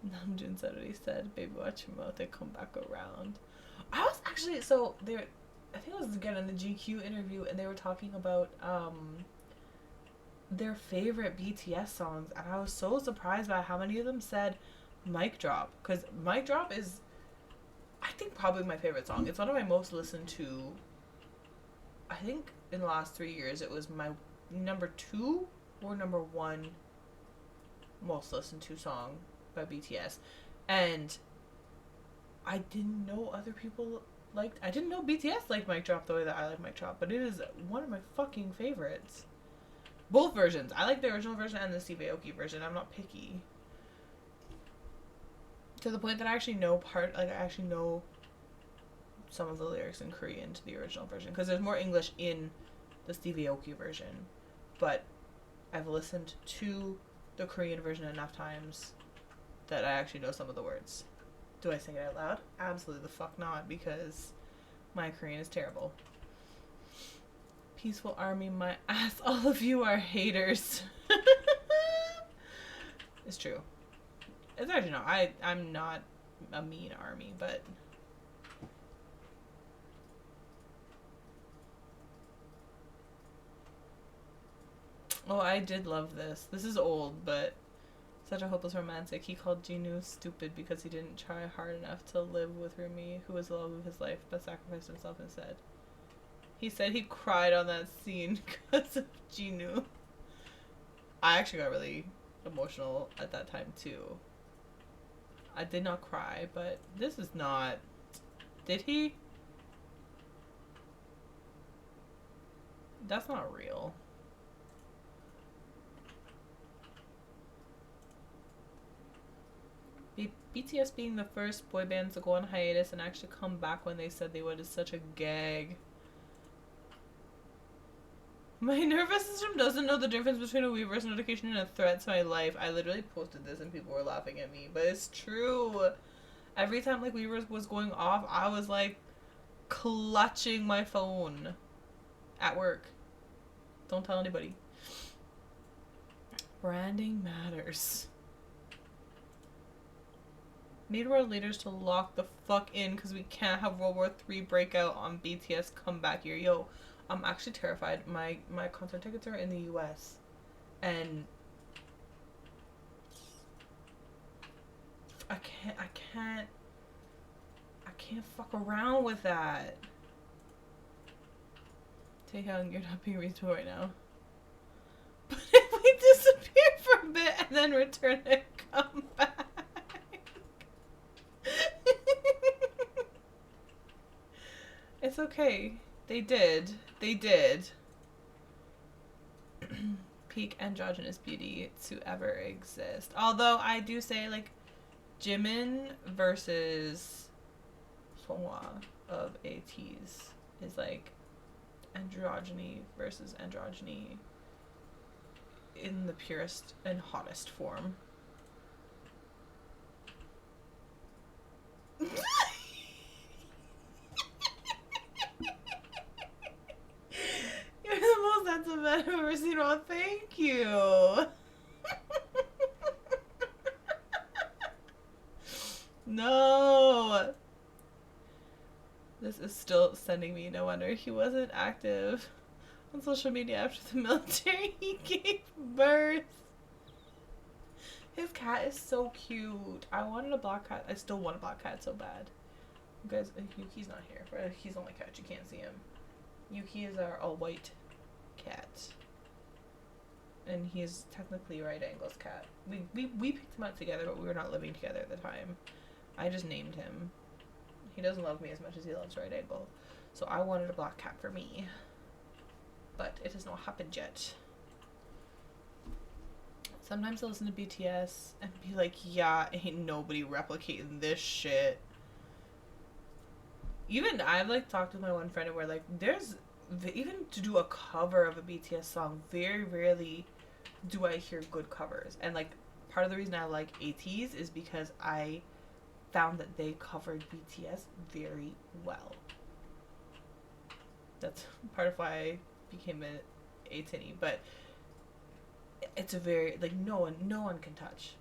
Namjoon said what he said. Baby, watch your mouth. They come back around. I was actually I think it was again in the GQ interview, and they were talking about their favorite BTS songs, and I was so surprised by how many of them said "Mic Drop," because "Mic Drop" is, I think, probably my favorite song. It's one of my most listened to. I think in the last 3 years it was my number 2 or number 1 most listened to song by BTS. And I didn't know other people liked... I didn't know BTS liked Mic Drop the way that I like Mic Drop, but it is one of my fucking favorites. Both versions. I like the original version and the Steve Aoki version. I'm not picky. To the point that I actually know I actually know some of the lyrics in Korean to the original version. Because there's more English in the Steve Aoki version. But I've listened to the Korean version enough times that I actually know some of the words. Do I sing it out loud? Absolutely the fuck not, because my Korean is terrible. Peaceful army, my ass, all of you are haters. It's true. It's actually not. I'm not a mean army, but... Oh, I did love this. This is old, but such a hopeless romantic. He called Jinu stupid because he didn't try hard enough to live with Rumi, who was the love of his life, but sacrificed himself instead. He said he cried on that scene because of Jinu. I actually got really emotional at that time, too. I did not cry, but this is not... Did he? That's not real. BTS being the first boy band to go on hiatus and actually come back when they said they would is such a gag. My nervous system doesn't know the difference between a Weverse notification and a threat to my life. I literally posted this and people were laughing at me, but it's true. Every time like Weverse was going off, I was like clutching my phone at work. Don't tell anybody. Branding matters. Need world leaders to lock the fuck in because we can't have World War III breakout on BTS Comeback year. Yo, I'm actually terrified. My concert tickets are in the US. And I can't fuck around with that. Taehyung, you're not being reasonable right now. But if we disappear for a bit and then return and come back. It's okay. They did. Peak androgynous beauty to ever exist. Although I do say, like, Jimin versus Songhwa of ATEEZ is like androgyny versus androgyny in the purest and hottest form. You're the most handsome man I've ever seen. Oh, thank you. No. This is still sending me. No wonder he wasn't active on social media after the military. He gave birth. His cat is so cute. I wanted a black cat. I still want a black cat so bad. You guys, Yuki's not here. But he's on the couch. You can't see him. Yuki is our all-white cat. And he's technically right angles cat. We picked him up together, but we were not living together at the time. I just named him. He doesn't love me as much as he loves right angle. So I wanted a black cat for me. But it has not happened yet. Sometimes I listen to BTS and be like, yeah, ain't nobody replicating this shit. Even I've like talked with my one friend and we're like, even to do a cover of a BTS song, very rarely do I hear good covers. And like part of the reason I like ATEEZ is because I found that they covered BTS very well. That's part of why I became an ATEEZ, but it's a very like no one can touch.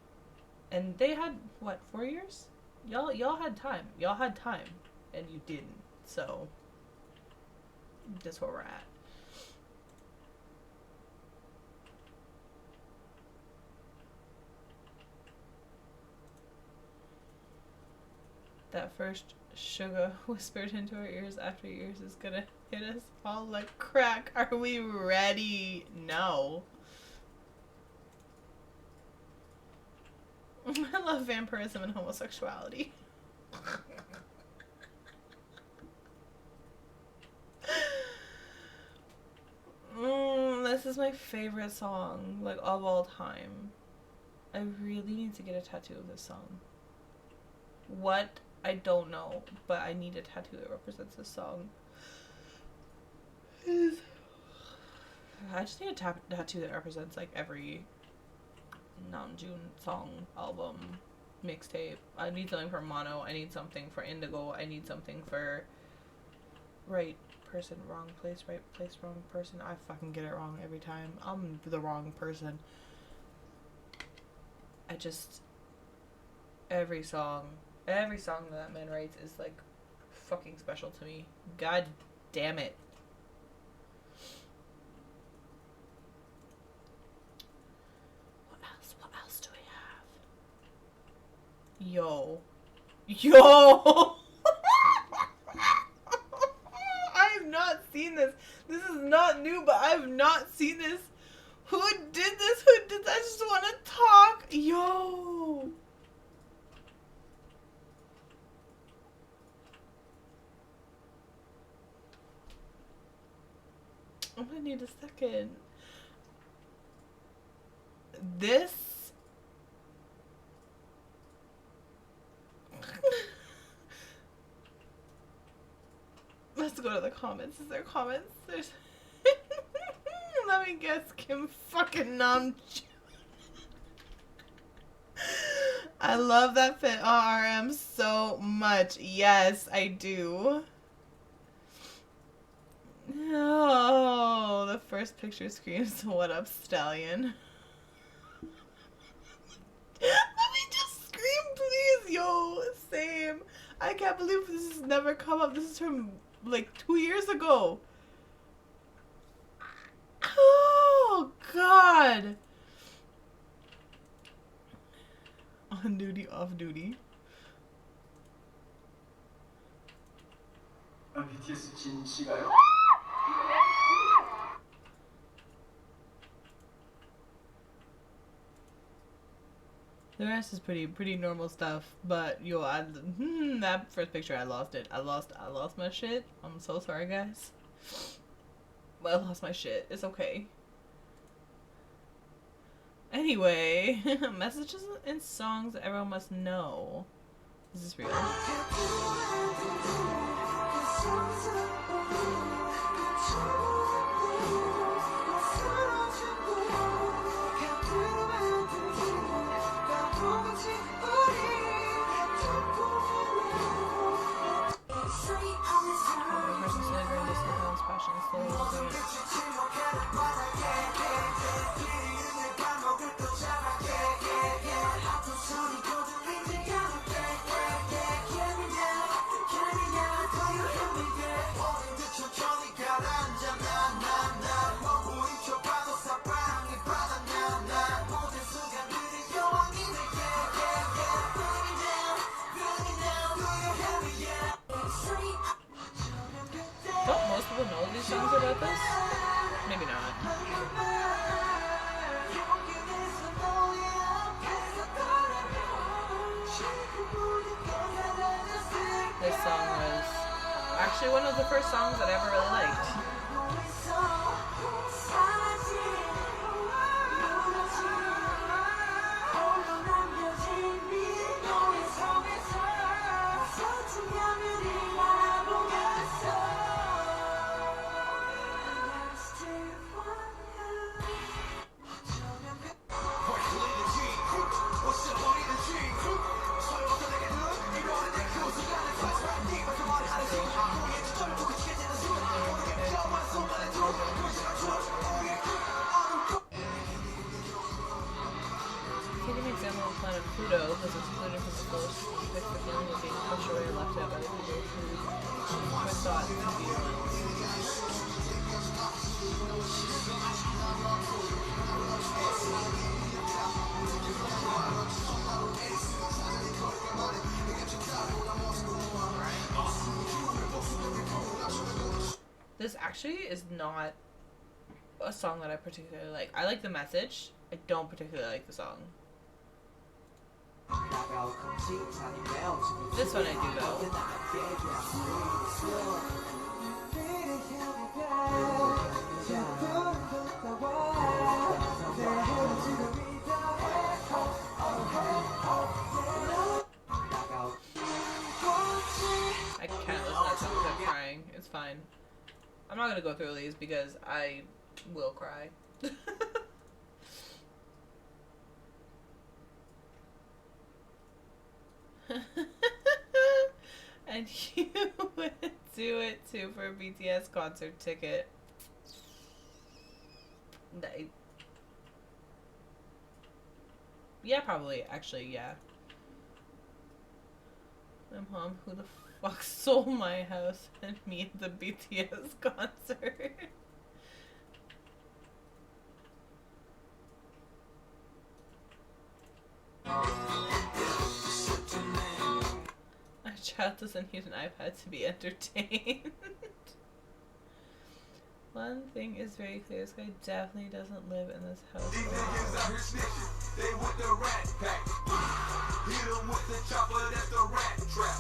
And they had what, 4 years? Y'all had time. And you didn't. So that's where we're at. That first sugar whispered into our ears after years is gonna hit us all like crack. Are we ready? No. love vampirism and homosexuality. This is my favorite song, like, of all time. I really need to get a tattoo of this song. What? I don't know, but I need a tattoo that represents this song. I just need a tattoo that represents, like, every Namjoon song, album, mixtape. I need something for Mono. I need something for Indigo. I need something for right person, wrong place, right place, wrong person. I fucking get it wrong every time. I'm the wrong person. Every song that man writes is, like, fucking special to me. God damn it. What else do we have? Yo. I have not seen this. This is not new, but I have not seen this. Who did this? I just want to talk. Yo. I'm gonna need a second. This. Let's go to the comments. Is there comments? There's. Let me guess. Kim fucking Namjoon. I love that fit on RM so much. Yes, I do. Oh, the first picture screams, "What up, stallion?" Let me just scream, please. Yo, same. I can't believe this has never come up. This is from, like, 2 years ago. Oh, God. On duty, off duty. BTS 진씨가요? The rest is pretty normal stuff, but yo, that first picture, I lost it. I lost my shit. I'm so sorry, guys. But I lost my shit. It's okay. Anyway, messages and songs that everyone must know. Is this real? Don't most people know these songs about this? Maybe not. This song was actually one of the first songs that I ever really liked. Pluto was excluded from the post with the feeling of being pushed away or left out by the people who were thought to be ones. This actually is not a song that I particularly like. I like the message. I don't particularly like the song. This one I do though. I can't listen to that song without crying. It's fine. I'm not gonna go through these because I will cry. And you would do it too for a BTS concert ticket. Yeah, probably. Actually, yeah. My mom, who the fuck sold my house and me at the BTS concert? A child doesn't need an iPad to be entertained. One thing is very clear, this guy definitely doesn't live in this house. These niggas out here snitching, they with the rat pack. Hit them with the chopper, that's the rat trap.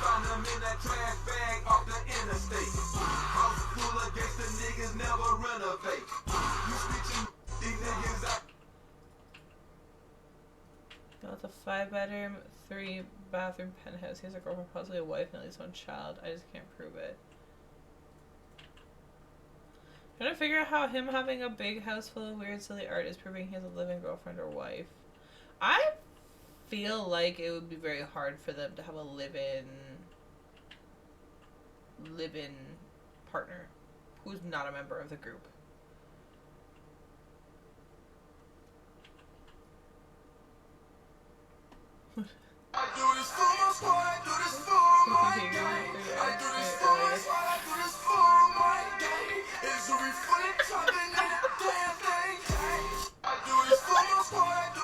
Find them in that trash bag off the interstate. House full of gangsta niggas never renovate. You snitching, these niggas out. Got a 5-bedroom, 3-bathroom penthouse. He has a girlfriend, possibly a wife, and at least one child. I just can't prove it. Trying to figure out how him having a big house full of weird, silly art is proving he has a living girlfriend or wife. I feel like it would be very hard for them to have a live-in partner who's not a member of the group. I do this for my squad, I do this for my gang. I do this for my squad, I do this for my gang. It's a reflection in that damn thing. I do this for my squad, I do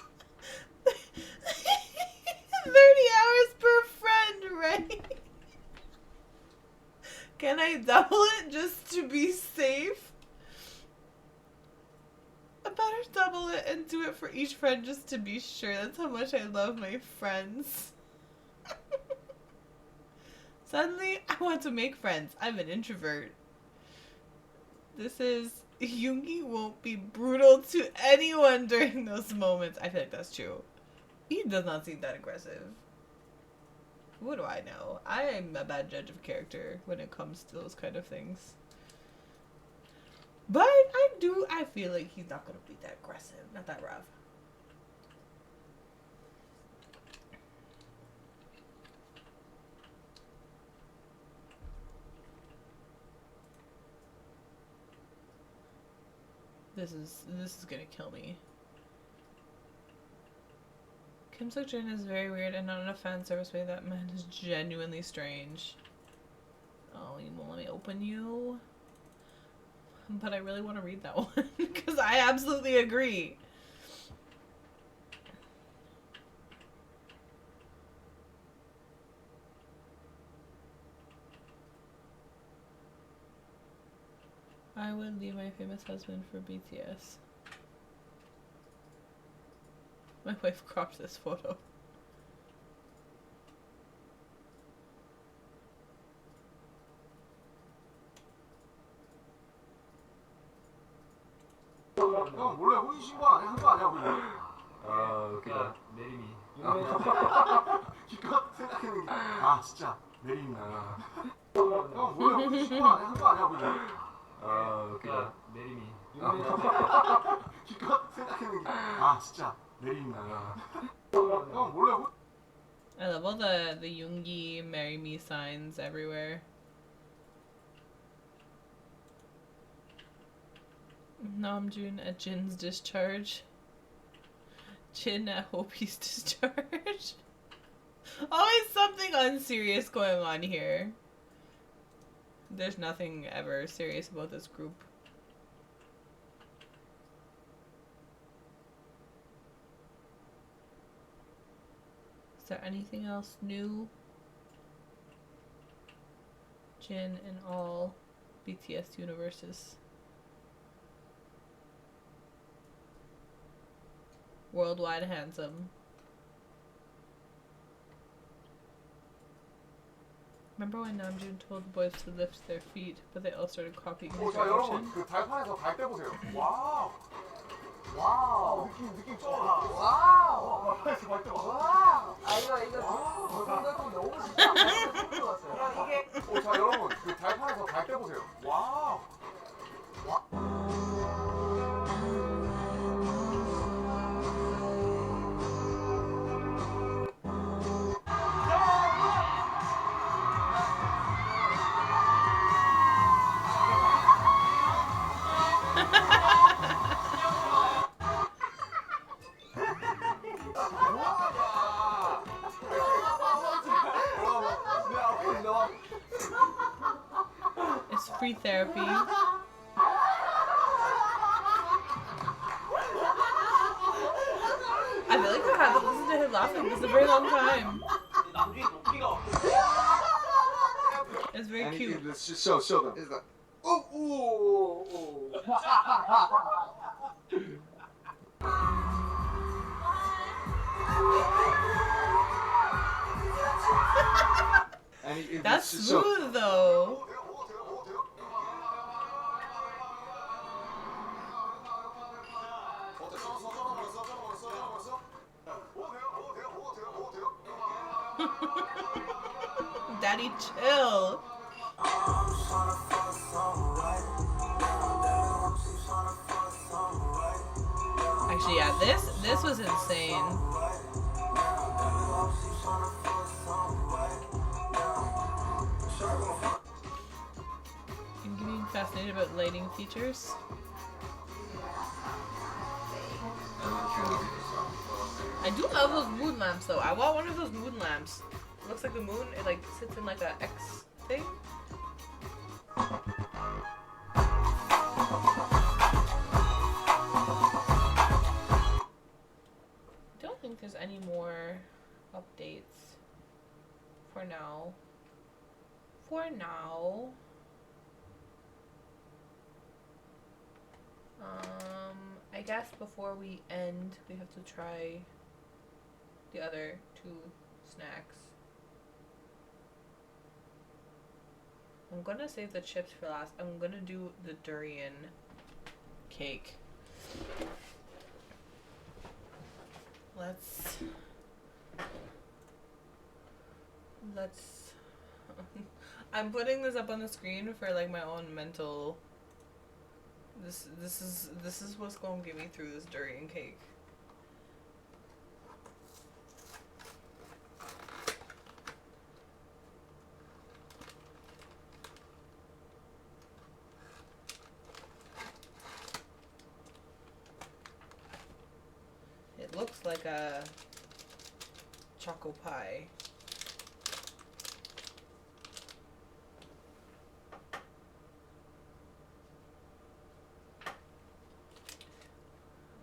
30 hours per friend, right? Can I double it just to be safe? I better double it and do it for each friend just to be sure. That's how much I love my friends. Suddenly, I want to make friends. I'm an introvert. This is... Yoongi won't be brutal to anyone during those moments. I feel like that's true. He does not seem that aggressive. What do I know? I am a bad judge of character when it comes to those kind of things. But I feel like he's not going to be that aggressive. Not that rough. This is gonna kill me. Kim Suk-jin is very weird and not in a fan service way. That man is genuinely strange. Oh, you won't let me open you? But I really want to read that one because I absolutely agree. I would leave my famous husband for BTS. My wife cropped this photo. 형 몰래 혼인신고 안 한 거 아니야 우리? 웃기다. 내림이. 기껏 생각해보니 아 진짜 내림이. 형 몰래 혼인신고 안 한 거 아니야 우리? 웃기다. 내림이. 기껏 생각해보니 아 진짜 내림이. 형 몰래 혼. I love all the Yoongi marry me signs everywhere. Namjoon at Jin's discharge. Jin at Hopi's discharge. Always something unserious going on here. There's nothing ever serious about this group. Is there anything else new? Jin in all BTS universes. Worldwide handsome. Remember when Namjoon told the boys to lift their feet, but they all started copying his 자 여러분 reaction? 그 달판에서 갈 때 보세요. 와우. 와우. 느낌 좋아. 와우. 달판에서 갈 때 봐. 와우. 아 이거 너무 쉽다. 이게 자 여러분 그 달판에서 갈 때 보세요. 와우. It's free therapy. I feel like I haven't listened to him laughing this a very long time. It's very And cute. let's just show them. It's like, ooh, ooh, ooh. That's smooth though. Daddy, chill. Actually, yeah, this was insane. I'm getting fascinated about lighting features. I do love those moon lamps though. I want one of those moon lamps. It looks like the moon, it like sits in like a X thing. Don't think there's any more updates for now. I guess before we end, we have to try the other two snacks. I'm gonna save the chips for last. I'm gonna do the durian cake. Let's I'm putting this up on the screen for like my own mental. This is what's gonna get me through this durian cake. It looks like a choco pie.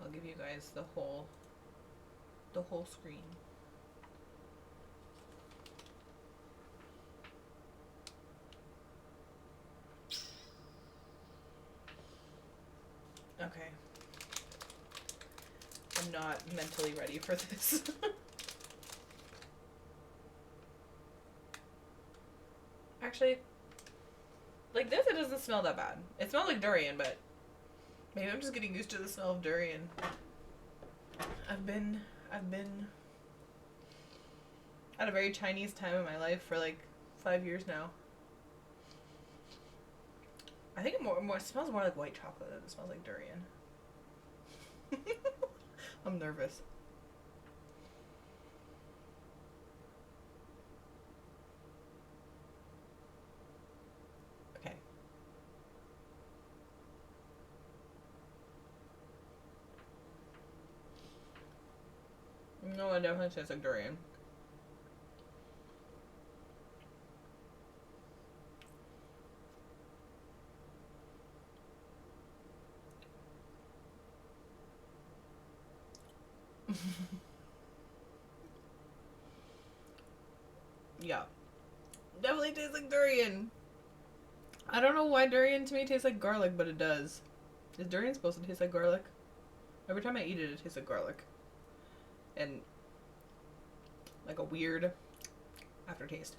I'll give you guys the whole screen. Okay. I'm not mentally ready for this. Actually, like this, it doesn't smell that bad. It smells like durian, but maybe I'm just getting used to the smell of durian. I've been at a very Chinese time in my life for like 5 years now. I think it smells more like white chocolate than it smells like durian. I'm nervous. Okay. No, it definitely tastes like durian. Yeah. Definitely tastes like durian. I don't know why durian to me tastes like garlic, but it does. Is durian supposed to taste like garlic? Every time I eat it, it tastes like garlic. And like a weird aftertaste.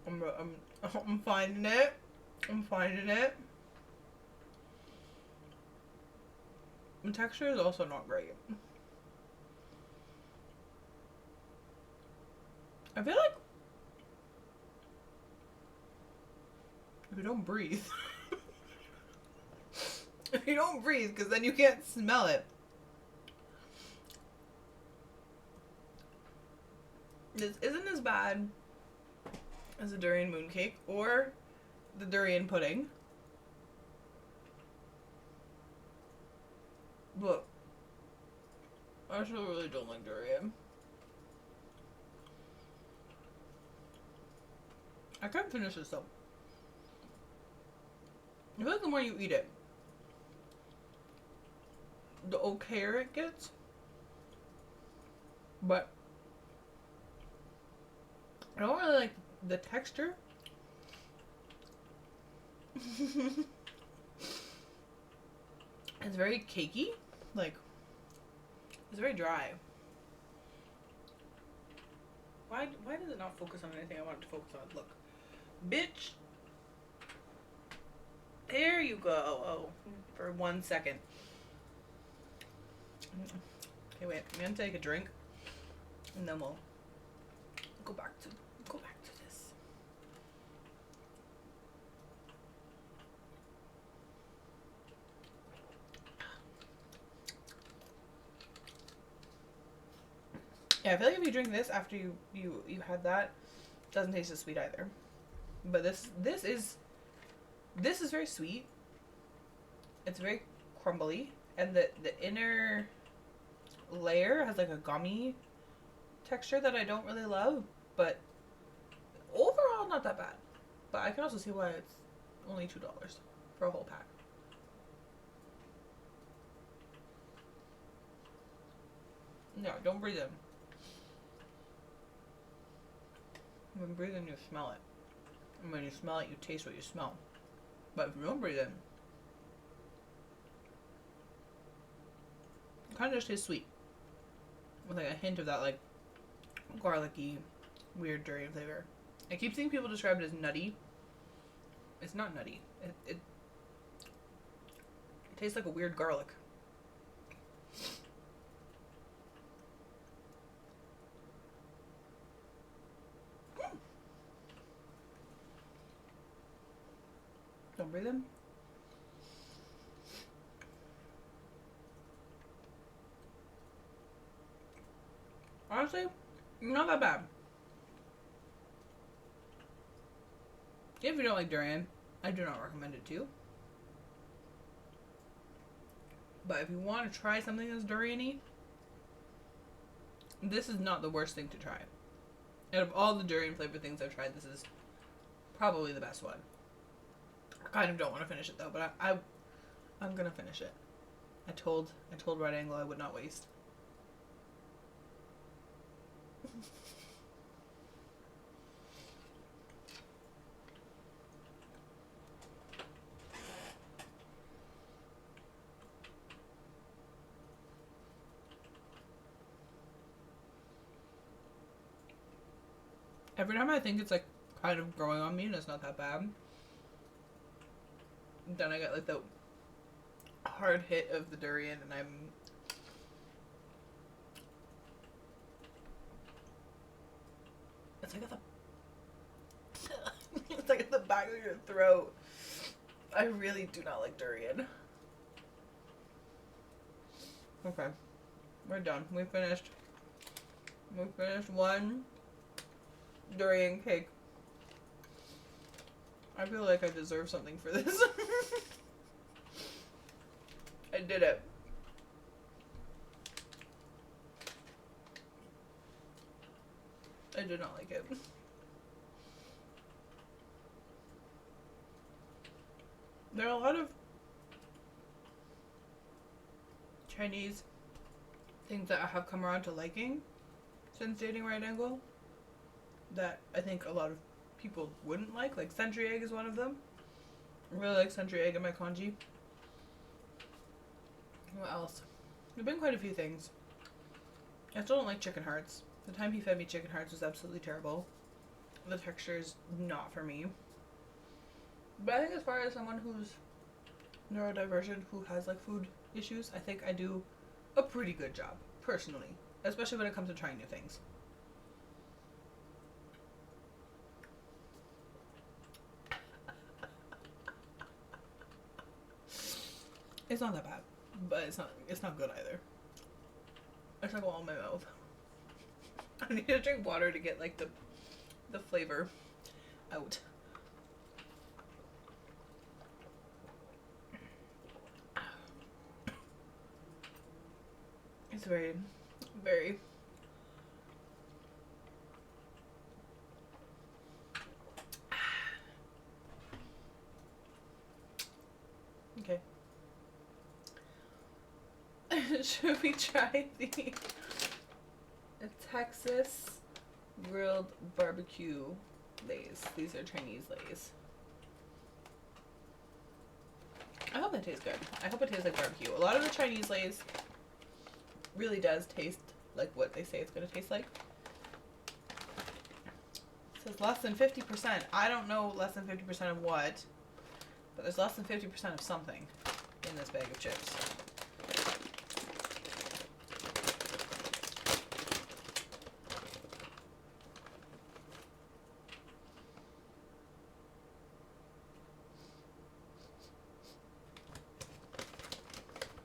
I'm finding it. I'm finding it. The texture is also not great. I feel like if you don't breathe, if you don't breathe, because then you can't smell it. This isn't as bad as the durian mooncake or the durian pudding. But I still really don't like durian. I can't finish this though. I feel like the more you eat it, the okayer it gets. But I don't really like the texture. It's very cakey. Like, it's very dry. Why does it not focus on anything I want it to focus on? Look. Bitch. There you go. Oh, for 1 second. Okay, wait. I'm gonna take a drink, and then we'll go back to this. Yeah, I feel like if you drink this after you had that, it doesn't taste as sweet either. But this is very sweet. It's very crumbly, and the inner layer has like a gummy texture that I don't really love, but overall not that bad. But I can also see why it's only $2 for a whole pack. No, don't breathe in. When you breathe in, you smell it. And when you smell it, you taste what you smell. But if you don't breathe in, it kind of just tastes sweet. With like a hint of that like garlicky, weird durian flavor. I keep seeing people describe it as nutty. It's not nutty. It tastes like a weird garlic. Don't breathe in. Honestly, not that bad. If you don't like durian, I do not recommend it to you. But if you want to try something that's durian-y, this is not the worst thing to try. Out of all the durian flavored things I've tried, this is probably the best one. I kind of don't want to finish it though, but I'm gonna finish it. I told Right Angle I would not waste. Every time I think it's like kind of growing on me and it's not that bad, then I get like the hard hit of the durian and it's like at the it's like at the back of your throat. I really do not like durian. Okay. We're done. We finished one durian cake. I feel like I deserve something for this. I did it. I did not like it. There are a lot of Chinese things that I have come around to liking since dating Right Angle that I think a lot of people wouldn't like. Like century egg is one of them. I really like century egg in my congee. What else? There've been quite a few things. I still don't like chicken hearts. The time he fed me chicken hearts was absolutely terrible. the texture is not for me. But I think as far as someone who's neurodivergent, who has like food issues, I think I do a pretty good job, personally. Especially when it comes to trying new things. It's not that bad, but it's not good either. It's like all in my mouth. I need to drink water to get like the flavor out. It's very, very okay. Should we try the Texas grilled barbecue Lays? These are Chinese Lays. I hope they taste good. I hope it tastes like barbecue. A lot of the Chinese Lays really does taste like what they say it's going to taste like. It says less than 50%. I don't know less than 50% of what, but there's less than 50% of something in this bag of chips.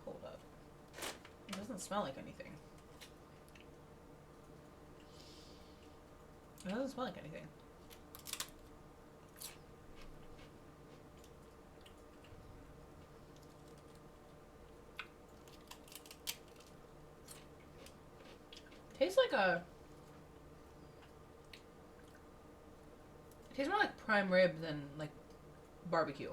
Hold up. It doesn't smell like anything. It doesn't smell like anything. Tastes like a... It tastes more like prime rib than like barbecue.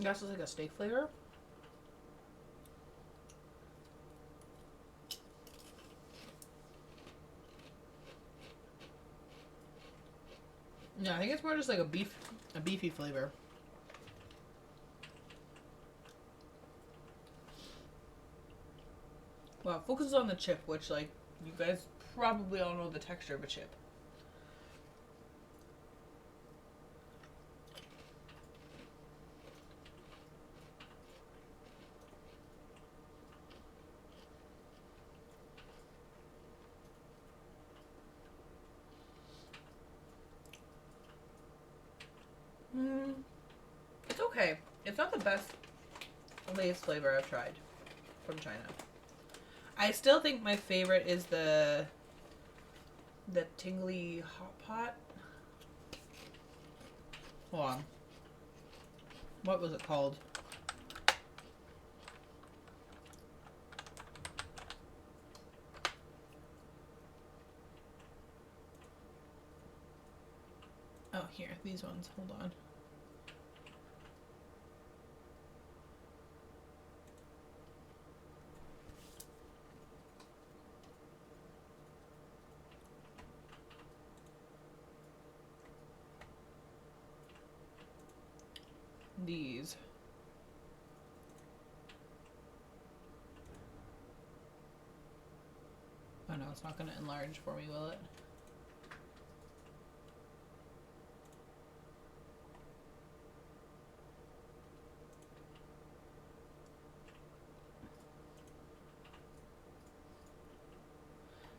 I guess it's like a steak flavor. Yeah, I think it's more just like a beefy flavor. Wow, focus on the chip, which like you guys probably all know the texture of a chip. It's okay. It's not the best Lay's flavor I've tried from China. I still think my favorite is the tingly hot pot. Hold on. What was it called? Oh, here. These ones. Hold on. These. Oh no, it's not going to enlarge for me, will it?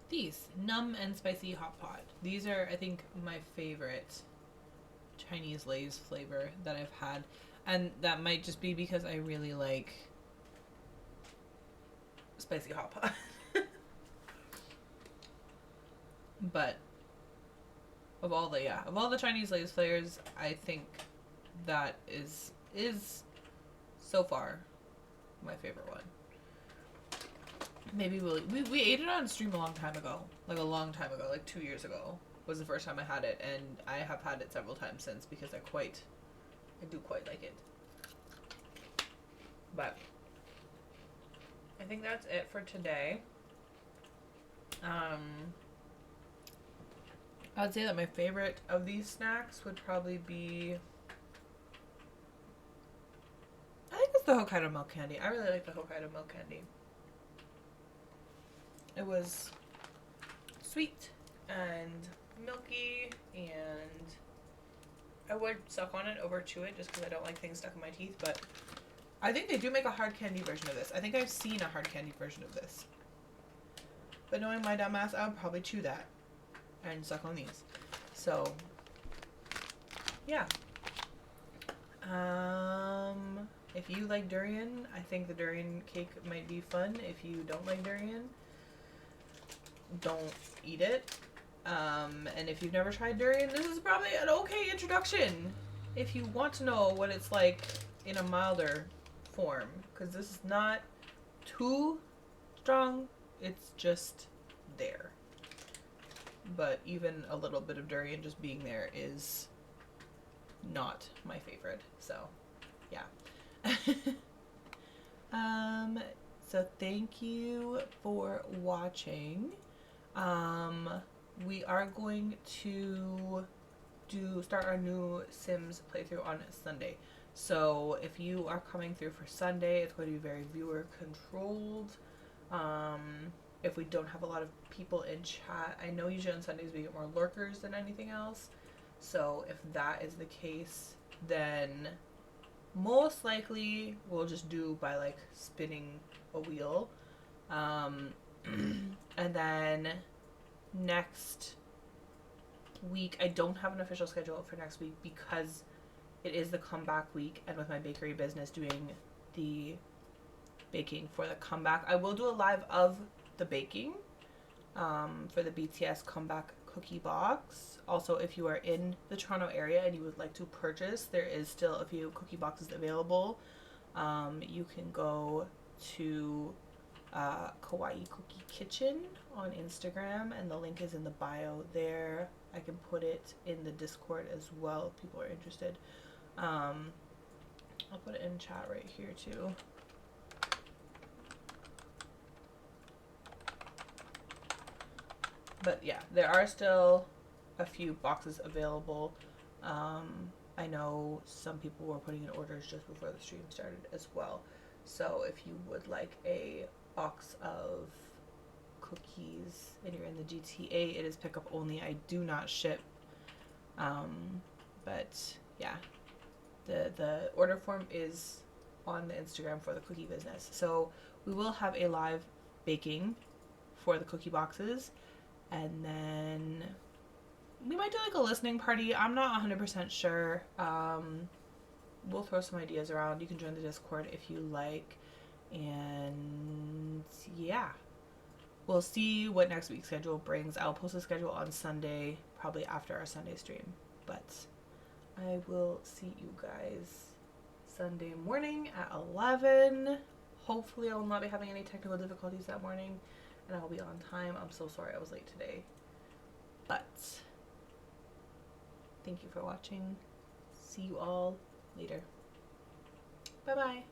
These. Numb and spicy hot pot. These are, I think, my favorite Chinese Lay's flavor that I've had. And that might just be because I really like spicy hot pot. But of all the Chinese Lay's flavors, I think that is so far my favorite one. Maybe we ate it on stream a long time ago. Like 2 years ago was the first time I had it, and I have had it several times since because I do quite like it. But I think that's it for today. I'd say that my favorite of these snacks would probably be, I think it's the Hokkaido milk candy. I really like the Hokkaido milk candy. It was sweet and milky, and I would suck on it over chew it just because I don't like things stuck in my teeth, but I think they do make a hard candy version of this. I think I've seen a hard candy version of this. But knowing my dumb ass, I would probably chew that and suck on these. So, yeah. If you like durian, I think the durian cake might be fun. If you don't like durian, don't eat it. And if you've never tried durian, this is probably an okay introduction if you want to know what it's like in a milder form, because this is not too strong, it's just there. But even a little bit of durian just being there is not my favorite, so yeah. So thank you for watching. We are going to start our new Sims playthrough on Sunday. So if you are coming through for Sunday, it's going to be very viewer controlled. If we don't have a lot of people in chat, I know usually on Sundays we get more lurkers than anything else. So if that is the case, then most likely we'll just do by like spinning a wheel. And then next week, I don't have an official schedule for next week because it is the comeback week, and with my bakery business doing the baking for the comeback, I will do a live of the baking for the BTS Comeback cookie box. Also, if you are in the Toronto area and you would like to purchase, there is still a few cookie boxes available. You can go to Kawaii Cookie Kitchen on Instagram, and the link is in the bio there. I can put it in the Discord as well if people are interested. I'll put it in chat right here too. But yeah, there are still a few boxes available. I know some people were putting in orders just before the stream started as well. So if you would like a box of cookies and you're in the GTA, it is pickup only. I do not ship. But yeah, the order form is on the Instagram for the cookie business. So we will have a live baking for the cookie boxes, and then we might do like a listening party. I'm not 100% sure. We'll throw some ideas around. You can join the Discord if you like. And yeah, we'll see what next week's schedule brings. I'll post a schedule on Sunday, probably after our Sunday stream. But I will see you guys Sunday morning at 11. Hopefully I will not be having any technical difficulties that morning, and I'll be on time. I'm so sorry I was late today. But thank you for watching. See you all later. Bye bye.